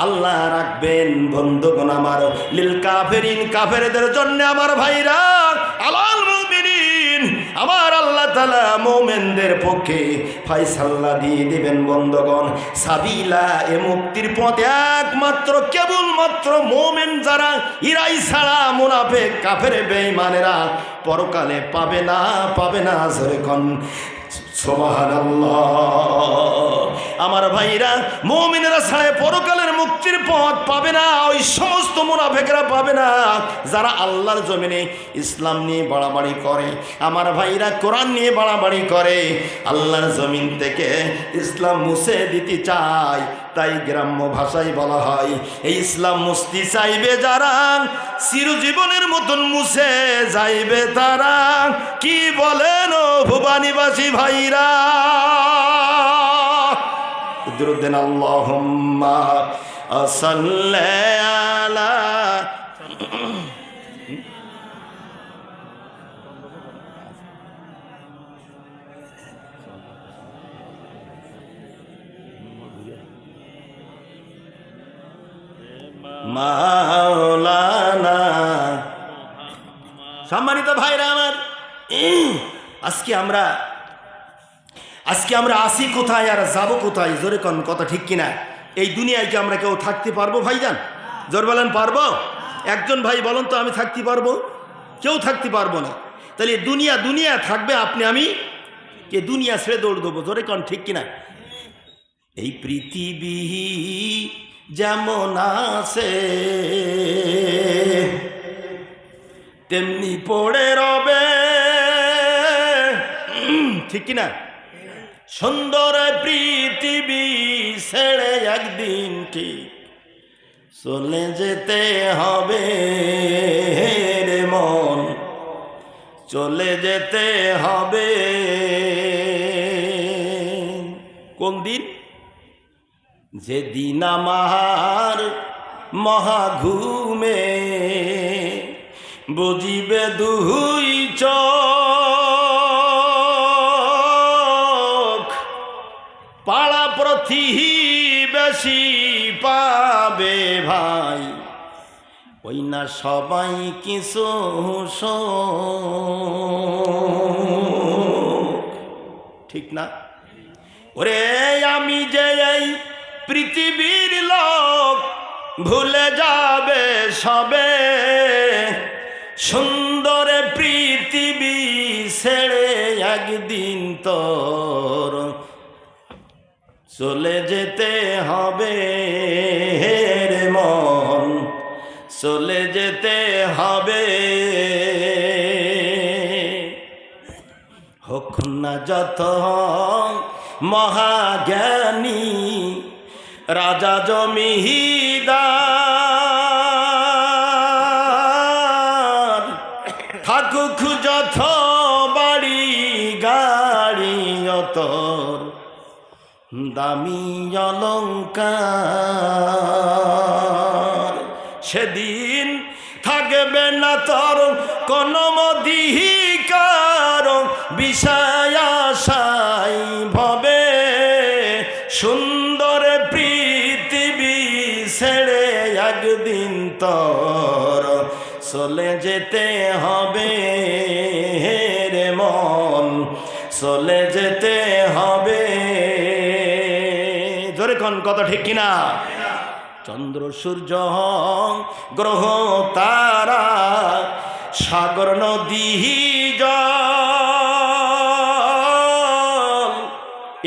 আল্লাহ রাখবেন বন্ধুগণ আমার, লিল কাফেরিন, কাফেরদের জন্য আমার ভাইরা, আলাল মুমিনিন, আমার আল্লাহ তাআলা মুমিনদের পক্ষে ফয়সালা দিয়ে দিবেন বন্ধুগণ। সাবিলা, এ মুক্তির পথ একমাত্র কেবলমাত্র মুমিন যারা, ইরাই ছাড়া মুনাফিক কাফের বেঈমানেরা পরকালে পাবে না, পাবে না। জোরে কোন সুবহানাল্লাহ। আমার ভাইরা, মুমিনেরা ছাড়া পরকালের মুক্তির পথ পাবে না, ওই সমস্ত মুনাফিকরা পাবে না যারা আল্লাহর জমিনে ইসলাম নিয়ে বাড়াবাড়ি করে। আমার ভাইরা, কোরআন নিয়ে বাড়াবাড়ি করে, আল্লাহর জমিন থেকে ইসলাম মুছে দিতে চায়। তাই গ্রাম্য ভাষায় বলা হয়, এই ইসলাম মুছতে চাইবে যারা, চিরজীবনের মতন মুছে যাইবে তারা। কি বলেন ও ভুবানীবাসী ভাইরা? দুরুদ্দিন আল্লাহুম্মা সাল্লি আলা মাওলানা। সম্মানিত ভাইরা আমার, আজকে আমরা আসি কোথায় আর যাব কোথায়? জোরে কোন কথা ঠিক কিনা? এই দুনিয়ায় কি আমরা কেউ থাকতে পারবো ভাইজান? জোর বলেন, পারবো? একজন ভাই বলেন তো, আমি থাকতে পারবো? কেউ থাকতে পারবো না। তাহলে দুনিয়া থাকবে, আপনি আমি কে দুনিয়া ছেড়ে দৌড় দেবো? জোরে কোন ঠিক কিনা? এই পৃথিবী যেমন আছে তেমনি পড়ে রবে, ঠিক কিনা? সুন্দর পৃথিবী ছেড়ে একদিন ঠিক চলে যেতে হবে রে মন, চলে যেতে হবে। কোন দিন? যেদিন আমার মহাঘুমে বুঝিবে দুই চোখ, পাড়া প্রতিবেশী পাবে ভাই, ওই না সবাই কিছু ঠিক না? ওরে আমি যে এই পৃথিবীর লোক ভুলে যাবে সবে, সুন্দর পৃথিবী ছেড়ে একদিন তোর চলে যেতে হবে রে মন, চলে যেতে হবে। হোক না যত মহাজ্ঞানী রাজা জমিদার, থাকুক যত বাড়ি গাড়ি অতর দামি অলংকার, সেদিন থাকবে না তোর কোন অধিকার, বিষয় আশায় ভবে, সুন্দর পৃথিবী ছেড়ে একদিন তোর চলে যেতে হবে রে মন, চলে যেতে হবে। জোরে কোন কথা ঠিক কিনা? চন্দ্র সূর্য গ্রহ তারা সাগর নদী জল,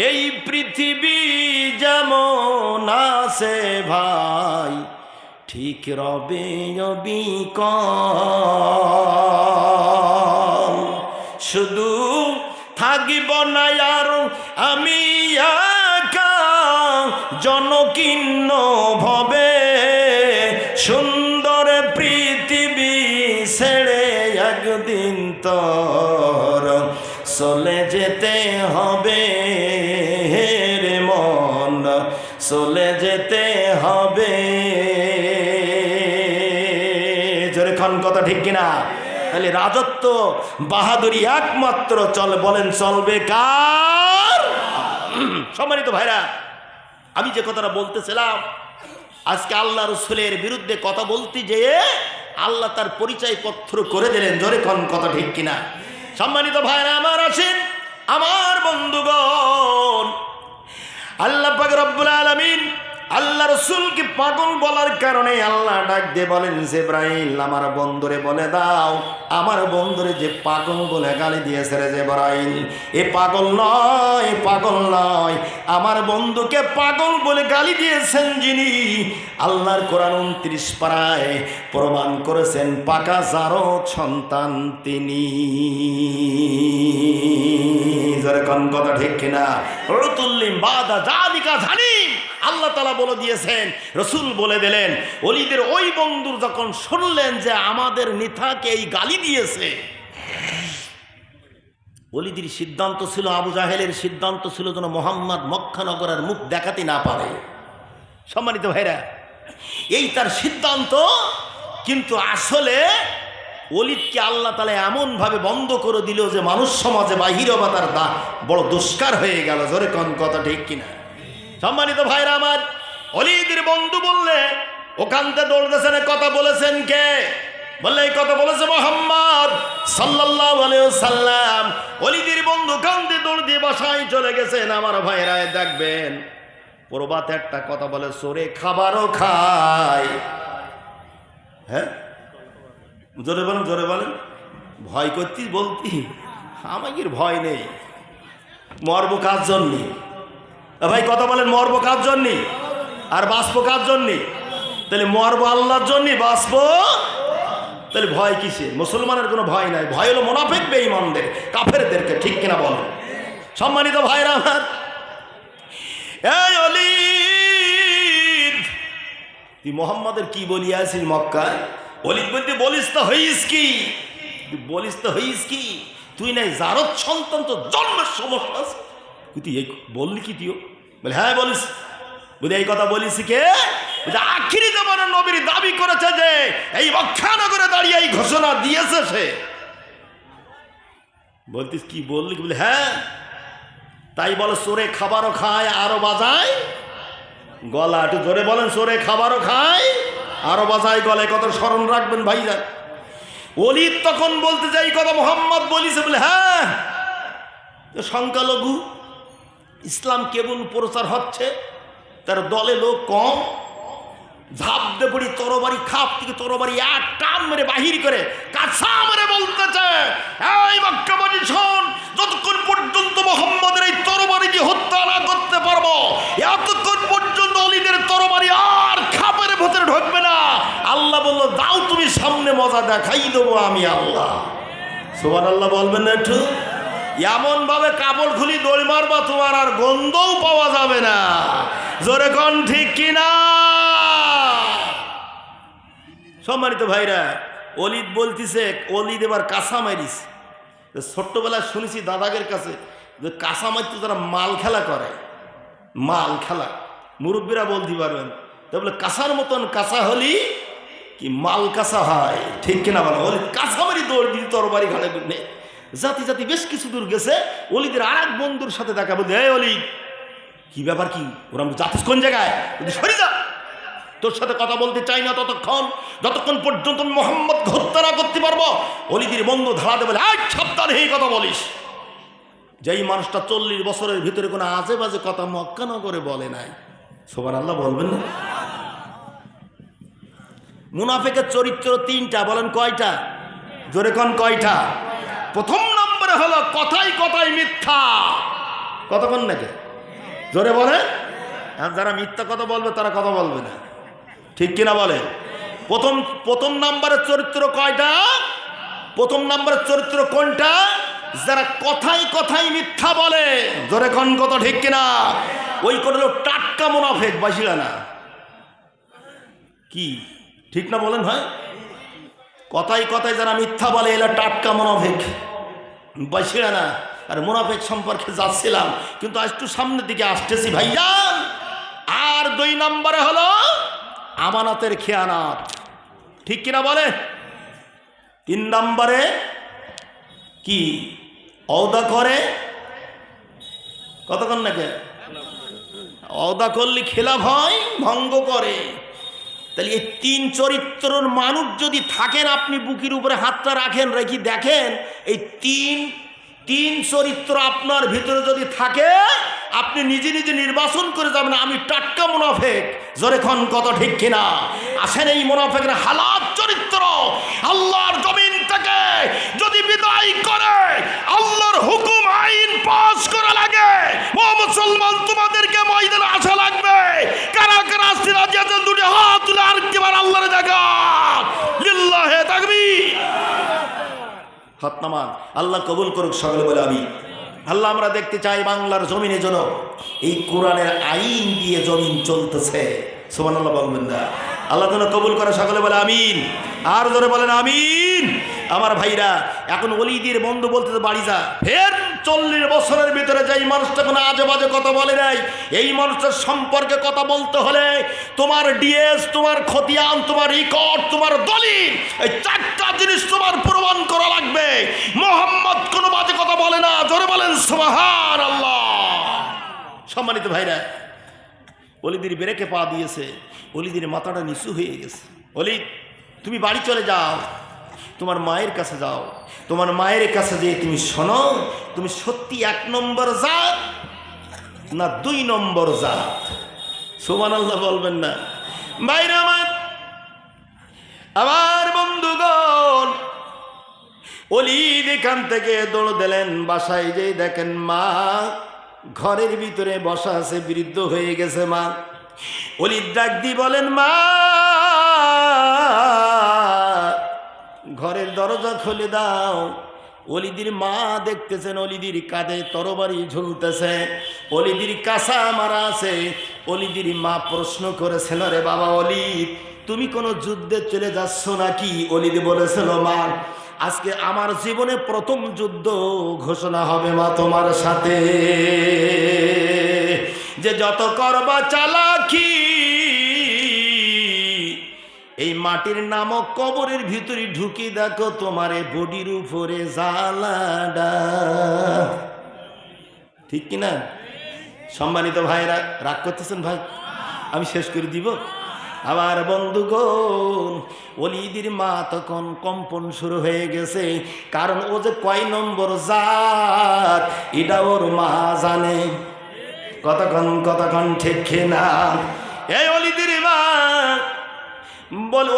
এই পৃথিবী যেমন আছে ভাই ঠিক রবে অবিকল, শুধু থাকিব না আর আমি একা জনকীর্ণ ভবে, সুন্দর পৃথিবী ছেড়ে একদিন তোর চলে যেতে হবে রে মন, চলে যেতে হবে। জোরে খান কথা ঠিক কিনা? তাহলে রাজত্ব বাহাদুরি একমাত্র বলেন চলবে কার? সম্মানিত ভাইরা, আমি যে কথাটা বলতেছিলাম, আজকে আল্লাহ রসুলের বিরুদ্ধে কথা বলতে যেয়ে আল্লাহ তার পরিচয় পত্র করে দিলেন। জোরে খান কথা ঠিক কিনা? সম্মানিত ভাইরা আমার, আছেন আমার বন্ধুগণ, আল্লাহ পাক রব্বুল আলামিন আল্লাহ রসুলকে পাগল বলার কারণে আল্লাহ ডাক দিয়ে বলেন, জিবরাইল আমার বন্ধুরে বলে দাও, আমার বন্ধুরে যে পাগল বলে গালি দিয়েছে রে জিবরাইল, এ পাগল নয়, পাগল নয়, আমার বন্ধুকে পাগল বলে গালি দিয়েছেন যিনি, আল্লাহর কোরআন 29 পারায় প্রমাণ করেছেন পাকা জারদ সন্তান তিনি। জোরে কোন কথা ঠিক কিনা? রতুল্লিম বাদা জালিকা জানিম, আল্লাহ তাআলা বলে দিয়েছেন, রসুল বলে দিলেন। ওলিদের ওই বন্ধুর যখন শুনলেন যে আমাদের নেতাকে এই গালি দিয়েছে, ওলিদের সিদ্ধান্ত ছিল, আবু জাহেলের সিদ্ধান্ত ছিল যেন মোহাম্মদ মক্কা নগরের মুখ দেখাতে না পারে। সম্মানিত ভাইরা, এই তার সিদ্ধান্ত, কিন্তু আসলে ওলিদকে আল্লাহ তাআলা এমনভাবে বন্ধ করে দিল যে মানুষ সমাজে বাহিরে বা তার বড় দুষ্কার হয়ে গেল। জোরে কোন কথা ঠিক কিনা? সম্মানিত ভাইরা আমার, ওলিদের বন্ধু বললে ওখানতে দৌড়তেছেন, কথা বলেছেন কে? বললে এই কথা বলেছে মোহাম্মদ সাল্লাল্লাহু আলাইহি ওয়াসাল্লাম। ওলিদের বন্ধু কান্দে দৌড় দিয়ে বাসায় চলে গেছেন। আমার ভাইরা দেখবেন, প্রবাতে একটা কথা বলে, চোরে খাবারও খায়। হ্যাঁ, জোরে বলেন, জোরে বলেন। ভয় করতি বলতি, আমাদের ভয় নেই, মরবো কার জন্যে? ভাই কথা বলেন, মরবো কার জন্যে আর বাঁচবো কার জন্যে? তাহলে মরবো আল্লাহর জন্যে, বাঁচবো তাহলে ভয় কিসে? মুসলমানের কোনো ভয় নাই, ভয় হলো মুনাফিক বেঈমানদের, কাফেরদেরকে, ঠিক কিনা বলেন? সম্মানিত ভাইরা আমার, এই ওলিদ তুই মোহাম্মদের কি বলিয়াছিস মক্কায়? ওলিদ বলতে বলিস তো হইস কি, বলিস তো হইস কি? তুই নাই জারদ সন্তান, তো জন্মের সমস্যা আছে, তুই এই বললি কি? তুইও বলে হ্যাঁ বলিস। বলে এই কথা বলিস কে? আখিরি জামানার নবীর দাবি করেছে যে এই মক্কা নগরে দাঁড়িয়ে এই ঘোষণা দিয়েছে সে। বলতিস কি বললি? বলে হ্যাঁ। তাই বলে চোরে খাবারও খায় আরো বাজায় গলা। একটু জোরে বলেন, চোরে খাবারও খায় আরো বাজায় গলা। কত স্মরণ রাখবেন ভাইজান। ওলিদ তখন বলতে যাই কথা মোহাম্মদ বলিছে। বলে হ্যাঁ, সংখ্যালঘু, ইসলাম কেবল প্রচার হচ্ছে, তার দলে লোক কম, ঝাঁপ দে পড়ি তরবারি, খাপ থেকে তরবারি এক টান মেরে বাহির করে কাছা মেরে বলতেছে, এই মক্কাবাসী শোন, যতক্ষণ পর্যন্ত মোহাম্মদের এই তরবারি দিয়ে হত্যা না করতে পারবো, এতক্ষণ পর্যন্ত ওলিদের তরবারি আর খাপের ভেতরে ঢুকবে না। আল্লাহ বলল, দাও তুমি সামনে, মজা দেখাই দেবো আমি আল্লাহ। সুবহানাল্লাহ বলবেন না একটু? এমন ভাবে কাপড় খুলি দড়ি মারবা, তোমার আর গন্ধও পাওয়া যাবে না। জোরে কোন ঠিক কিনা? সম্মানিত ভাইরা, ওলিদ বলতিছে, ওলিদ এবার কাঁচা মারিস। ছোট্টবেলায় শুনেছি দাদাগের কাছে যে কাঁচা মারতে তারা মাল খেলা করে, মাল খেলা মুরব্বীরা বলতে পারবেন। তা বলে কাঁচার মতন কাঁচা হলি কি মাল কাঁচা হয়, ঠিক কিনা বলো? ওলিদ কাঁচা মারি দৌড় দিই তরবারি ঘাড়ে নেই। জাতি জাতি বেশ কিছু দূর গেছে, ওলিদের আর এক বন্ধুর সাথে দেখা, বলতে এই ওলিদ কি ব্যাপার, কি ওরা যাতিস কোন জায়গায়? সরে যা, তোর সাথে কথা বলতে চাই না ততক্ষণ, যতক্ষণ পর্যন্ত আমি মোহাম্মদ হত্যা না করতে পারবো। ওলিদের বন্ধু ধারাতে বলে, এক সাবধানে এই কথা বলিস। যেই মানুষটা 40 বছরের ভিতরে কোনো আজে বাজে কথা মক্কা নগরে বলে নাই। সুবহানাল্লাহ বলবেন না? মুনাফিকের চরিত্র 3টা, বলেন কয়টা? জোরে কোন কয়টা? প্রথম নম্বরে হলো কথাই কথাই মিথ্যা। কতক্ষণ নাকি? জোরে বলে। আর যারা মিথ্যা কথা বলবে তারা কথা বলবে না, ঠিক কিনা বলে? প্রথম নাম্বারের চরিত্র কয়টা? প্রথম নাম্বারের চরিত্র কোনটা? যারা কথাই কথাই মিথ্যা বলে। জোরে কোন কথা ঠিক কিনা? ওই করলো টাটকা মুনাফিক, বাসিরা না। কি ঠিক না বলেন ভাই? কথাই কথাই যারা মিথ্যা বলে এরা টাটকা মুনাফিক, বাসিরা না। আর মুনাফিক সম্পর্কে যাচ্ছিলাম, কিন্তু একটু সামনের দিকে আসতেছি ভাইজান। আর 2 নম্বরে হলো আমানতের খেয়ানত, ঠিক কিনা বলে? 3 নম্বরে কি ওদা করে, কতক্ষণ নাকি ওদা করলে খেলাফ হয়, ভঙ্গ করে। তাহলে এই 3 চরিত্রের মানুষ যদি থাকেন, আপনি বুকের উপরে হাতটা রাখেন, রেখে দেখেন এই তিন চরিত্র আপনার ভিতরে যদি থাকে, আপনি নিজে নিজে নির্বাচন করে যাবেন আমি টাটকা মুনাফেক। জোরে খন কত ঠিক কিনা? আসেন এই মুনাফেকের হালাত চরিত্র আল্লাহর জমিন থেকে যদি বিদায় করে, আল্লাহর হুকুম আইন পাস করা লাগে, ও মুসলমান তোমাদেরকে ময়দানে আসা লাগবে। কারা কারা আসতে রাজি আছেন? দুটি হাত তুলে আরেকবার আল্লাহর দেখা লিল্লাহে তাকবীর। হাত নামান, আল্লাহ কবুল করুক, সকলে বলে আমিন। আল্লাহ আমরা দেখতে চাই বাংলার জমিনে যেন এই কোরআনের আইন দিয়ে জমিন চলতেছে। সুবহানাল্লাহ বলবেন না? আল্লাহ যেন কবুল করে, সকলে বলে আমিন। আর জোরে বলেন আমিন। আমার ভাইরা, এখন ওলিদের বন্ধু বলতে বাড়ি যা, ফের 40 বছরের ভিতরে যে এই মানুষটা কোনো আজে বাজে কথা বলে নাই, এই মানুষটার সম্পর্কে কথা বলতে হলে তোমার ডিএস, তোমার খতিয়ান, তোমার রেকর্ড, তোমার দলিল, এই 4টা জিনিস তোমার প্রমাণ করা লাগবে। মোহাম্মদ কোনো বাজে কথা বলে না, জোরে বলেন সুবহানাল্লাহ। সম্মানিত ভাইরা, ওলিদের ব্রেকে পা দিয়েছে, ওলিদের মাথাটা নিচু হয়ে গেছে। ওলিদ তুমি বাড়ি চলে যাও, তোমার মায়ের কাছে যাও, তোমার মায়ের কাছে যেয়ে তুমি শোনো, তুমি সত্যি 1 নম্বর জাত না 2 নম্বর জাত? সুবহানাল্লাহ বলবেন না? ভাইরা আমার বন্ধুগণ, ওলিদ এখান থেকে দৌড় দিলেন বাসায়, যে দেখেন মা ঘরের ভিতরে বসা আছে, বৃদ্ধ হয়ে গেছে মা। ওলিদ ডাক দিয়ে বলেন, মা ঘরের দরজা খুলে দাও। ওলিদির মা দেখতেছেন ওলিদির কাঁধে তরবারি ঝুলতেছে, ওলিদির কাঁসা মারা আছে। ওলিদির মা প্রশ্ন করেছিল, রে বাবা ওলিদ, তুমি কোনো যুদ্ধে চলে যাচ্ছ নাকি? ওলিদ বলেছিল, মা আজকে আমার জীবনে প্রথম যুদ্ধ ঘোষণা হবে মা তোমার সাথে। যে যত করবা চালাকি, এই মাটির নামক কবরের ভিতরে ঢুকি দেখো তোমার বডির উপরে জ্বালাডা। ঠিক কিনা? সম্মানিত ভাইরা, রাগ করতেছেন ভাই? আমি শেষ করে দিব। আমার বন্ধুগণ, ওলিদের মা তখন কম্পন শুরু হয়ে গেছে, কারণ ও যে কয় নম্বর জাত এটা ওর মা জানে। কতক্ষণ ঠিক না? এই ওলিদের মা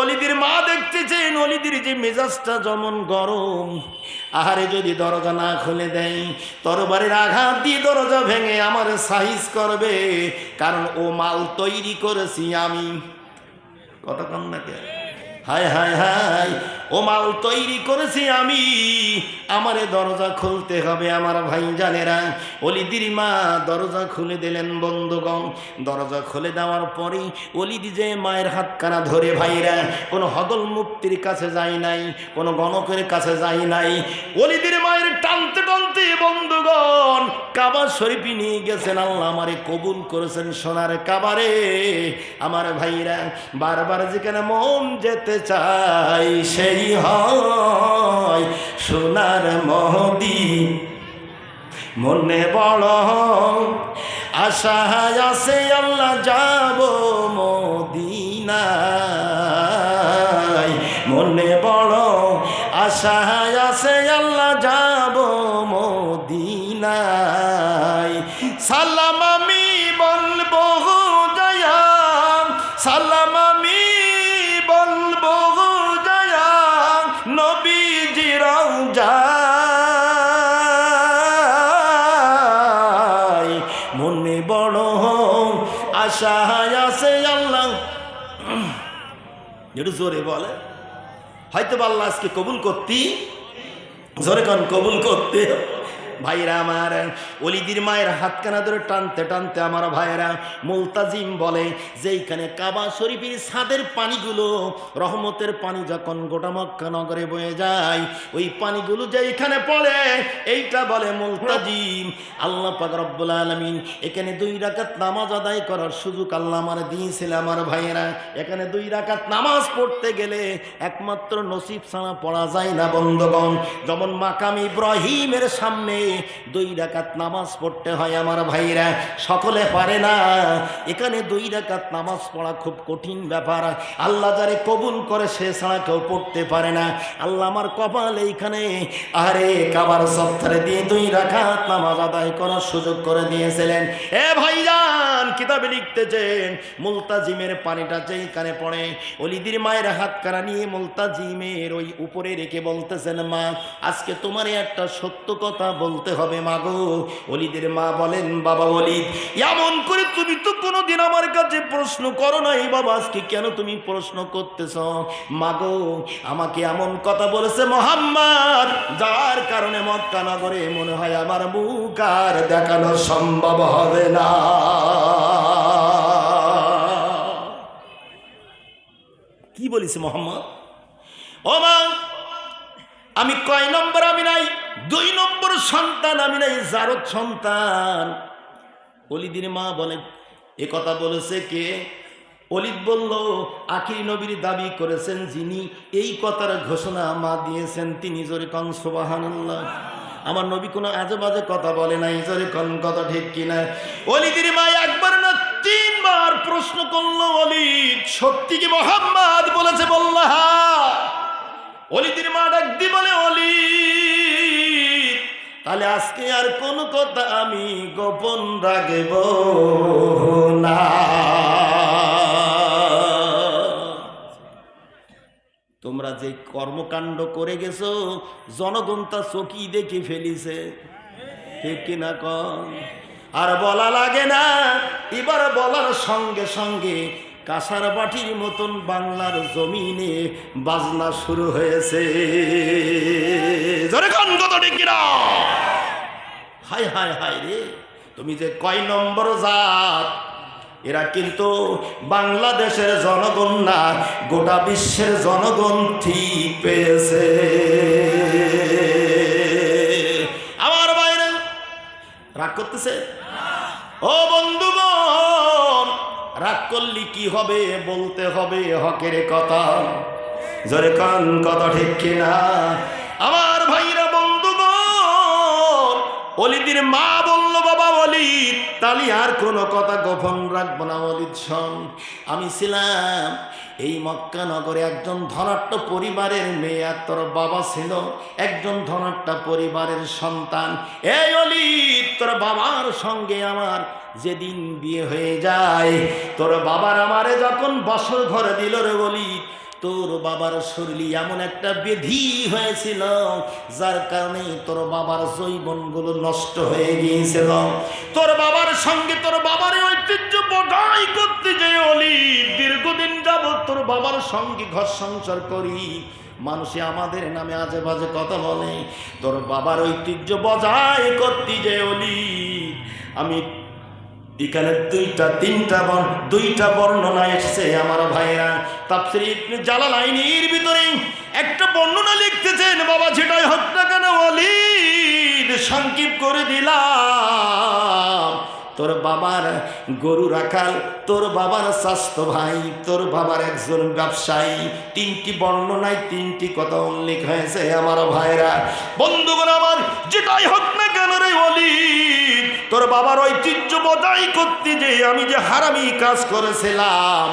ওলিদের মা দেখতেছেন ওলিদের যে মেজাজটা যেমন গরম, আহারে যদি দরজা না খুলে দেয়, তরবারির আঘাত দিয়ে দরজা ভেঙে আমার সাইজ করবে, কারণ ও মাল তৈরি করেছি আমি। কতক্ষণ নাকি? হায় হায় হায়, ও মাল তৈরি করেছি আমি, আমারে দরজা খুলতে হবে। আমার ভাই জানেরা, ওলিদির মা দরজা খুলে দিলেন। বন্ধুগণ, দরজা খুলে দেওয়ার পরেই ওলিদি যে মায়ের হাতখানা ধরে, ভাইরা কোনো হদল মুক্তির কাছে যায় নাই, কোনো গণকের কাছে যায় নাই, ওলিদির মায়ের টানতে টানতে বন্ধুগণ কাবা শরীফে নিয়ে গেছেন। আল্লাহ আমারে কবুল করেছেন সোনার কাবারে। আমার ভাইরা, বারবার যেখানে মন যেতে চাই সেই হয় সোনার মহদিন। মনে বড় আশা আছে আল্লাহ যাব মদিনায়, মনে বড় আশা আছে আল্লাহ যাব মদিনায়। সালাম আমি বলবো জয়া, সালাম আমি বলবো জয়া নবীজি রওজায়। মনে বড় আশা আছে আল্লাহ, একটু জোরে বলে, হয়তো আল্লাহ আজকে কবুল করতি, জোরে কান কবুল করতে ভাইরা আমার, ওলিদির মায়ের হাতখানা ধরে টানতে টানতে আমার ভাইরা মুলতাজিম বলে যেইখানে কাবা শরীফের ছাদের পানিগুলো রহমতের পানি যখন গোটা মক্কা নগরে বয়ে যায়, ওই পানিগুলো যেইখানে পড়ে এইটা বলে মুলতাজিম। আল্লাহ পাক রব্বুল আলামিন এখানে 2 রাকাত নামাজ আদায় করার সুযোগ আল্লাহ আমার দিয়েছিল আমার ভাইয়েরা। এখানে 2 রাকাত নামাজ পড়তে গেলে একমাত্র নসিব ছাড়া পড়া যায় না বন্ধুগণ। যেমন মাকাম ইব্রাহিমের সামনে 2 রাকাত নামাজ পড়তে হয় আমার ভাইয়েরা, সকলে পারে না। এখানে 2 রাকাত নামাজ পড়া খুব কঠিন ব্যাপার। আল্লাহ যারে কবুল করে সে ছাড়া কেউ পড়তে পারে না। আল্লাহ আমার কপাল এইখানে আরে কাবার সপ্তাহে দিয়ে 2 রাকাত নামাজ আদায় করার সুযোগ করে দিয়েছিলেন। এ ভাইজান কিতাবে লিখতেছেন মুলতাজিমের পানিটা যেইখানে পড়ে ওলিদির মায়ের হাতখানা নিয়ে মুলতাজিমের ওই উপরে রেখে বলতেছেন, মা আজকে তোমার একটা সত্য কথা বলতে হবে মা গো। ওলিদের মা বলেন, বাবা ওলিদ এমন করে তুমি তো কোনোদিন আমার কাছে প্রশ্ন করো নাই বাবা, আজকে কেন তুমি প্রশ্ন করতেছ? মা গো আমাকে এমন কথা বলেছে মুহাম্মদ যার কারণে মক্কা নগরে মনে হয় আমার মুখ আর দেখানো সম্ভব হবে না। কি বলিস মোহাম্মদ? ও মা আমি কয় নম্বর? আমি নাই 2 নম্বর সন্তান, আমি নাই জারদ সন্তান। ওলিদের মা বলে এ কথা বলেছে কে? ওলিদ বলল আখিরি নবীর দাবি করেছেন যিনি, এই কথার ঘোষণা মা দিয়েছেন তিনি। জোরে কন সুবহানাল্লাহ। আমার নবী কোনো আজে বাজে কথা বলে নাই, জোরে কন কথা ঠিক কিনা? ওলিদের মা একবার না 3 বার প্রশ্ন করলো, ওলিদ সত্যি কি মুহাম্মদ বলেছে? বলল হ্যাঁ। ওলিদের মা ডাক দি বলে, ওলিদ তাহলে আজকে আর কোন কথা আমি গোপন রাখব না। তোমরা যে কর্মকাণ্ড করে গেছো জনগণ তা চোখই দেখে ফেলিছে, ঠিক কিনা কন? আর বলা লাগে না, এবার বলার সঙ্গে সঙ্গে কাঁসার বাটির মতন বাংলার জমিনে বাজনা শুরু হয়েছে। হায় হায় হায় রে, তুমি যে কয় নম্বর জাত? এরা কিন্তু বাংলাদেশের জনগণ না, গোটা বিশ্বের জনগণ ঠিক পেয়েছে। আমার বাইরে রাগ করতেছে? ও বন্ধুগণ রাগ করলি কি হবে? বলতে হবে হকের কথা। জোরে কান কথা ঠিক কিনা? আমার ভাইরা বন্ধুগণ ওলিদের মা বলল, বাবা ওলিদ তালি আর কোনো কথা গোপন রাখবো না। ওলিদ শোন, আমি ছিলাম এই মক্কা নগরে একজন ধনাঢ্য পরিবারের মেয়ে, আর তোর বাবা ছিল একজন ধনাঢ্য পরিবারের সন্তান। এই ওলিদ তোর বাবার সঙ্গে আমার যেদিন বিয়ে হয়ে যায়, তোর বাবার আমারে যখন বছর ঘরে দিল রে ওলিদ, তোর বাবার শরীরে এমন একটা ব্যাধি হয়েছিল যার কারণে তোর বাবার যৌবনগুলো নষ্ট হয়ে গিয়েছিল। তোর বাবার সঙ্গে তোর বাবার ঐতিহ্য বজায় করতে যে ওলিদ দীর্ঘদিন যাবত তোর বাবার সঙ্গে ঘর সংসার করি, মানুষে আমাদের নামে আজে বাজে কথা বলে। তোর বাবার ঐতিহ্য বজায় করতে যে ওলিদ আমি এখানে 2টা বর্ণনা এসেছে আমার ভাইরা। তাফসীর ইবনে জালালাইনের ভিতরে একটা বর্ণনা লিখতেছেন, বাবা যেটাই হোক না কেন ওলিদ সংক্ষেপ করে দিলাম, তোর বাবার গরু রাখাল, তোর বাবার স্বাস্থ্য ভাই, তোর বাবার একজন ব্যবসায়ী। 3টি বর্ণনায় 3টি কথা উল্লেখ হয়েছে আমার ভাইরা। বন্ধুগণ আমার যেটাই হোক না কেন রে ওলিদ, তোর বাবার ঐতিহ্য বজায় করতে যে আমি যে হারামি কাজ করেছিলাম,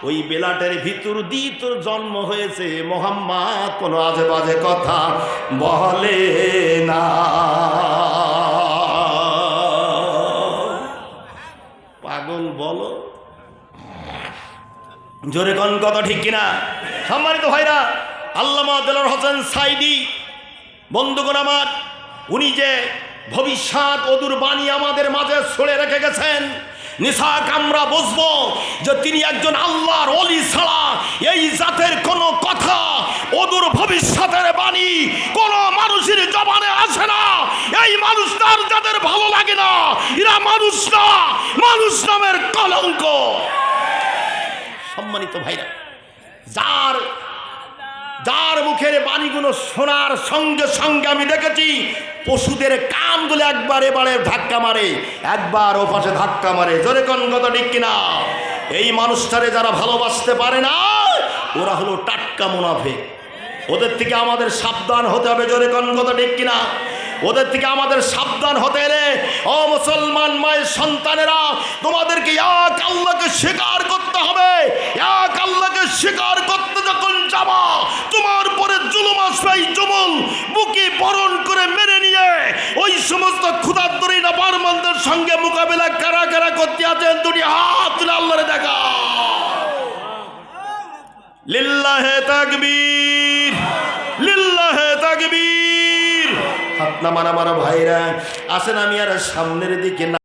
ওই বেলাটের ভিতর দিয়ে তোর জন্ম হয়েছে। মুহাম্মদ কোনো আজে বাজে কথা বলে না। পাগল বলো, জোরে কোন কথা ঠিক কিনা? সম্মানিত ভাইরা, আল্লামা দেলোয়ার হোসেন সাইদি বন্ধুগণ আমার, উনি যে ভবিষ্যৎ অদূর বাণী আমাদের মাঝে ছড়ে রেখে গেছেন, নিসাক আমরা বুঝবো যে তিনি একজন আল্লাহর ওলি ছাড়া এই জাতের কোনো কথা অদূর ভবিষ্যতের বাণী কোনো মানুষের জবানে আসে না। এই মানুষটা আমাদের ভালো লাগে না। এরা মানুষ না, মানুষ নামের কলঙ্ক। সম্মানিত ভাইরা, যার মুখের বাণীগুলো শোনার সঙ্গে সঙ্গে আমি দেখেছি পশুদের কানগুলো একবার এবারে ধাক্কা মারে, একবার ও পাশে ধাক্কা মারে। জোরে কোন কথা ঠিক কিনা? এই মানুষটারে যারা ভালোবাসতে পারে না, ওরা হলো টাটকা মুনাফিক। ওদের থেকে আমাদের সাবধান হতে হবে। জোরে কোন কথা ঠিক কিনা? ওদের থেকে আমাদের সাবধান হতে এলে, ও মুসলমান মায়ের সন্তানেরা, তোমাদেরকে এক আল্লাহকে স্বীকার করতে হবে। এক আল্লাহকে স্বীকার করতে যখন যাবা, তোমার পরে জুলুম আসবে। এই জুলুম বুকে বরণ করে মেনে নিয়ে ওই সমস্ত ক্ষুধার্তরী নাফরমানদের সঙ্গে মোকাবেলা কারা কারা করতে আছেন, দুটি হাত তুলে আল্লাহরে দেখা। লিল্লাহে তাকবীর, লিল্লাহে তাকবীর। হাত নামান আমার ভাইরা। আসেন আমি আর সামনের দিকে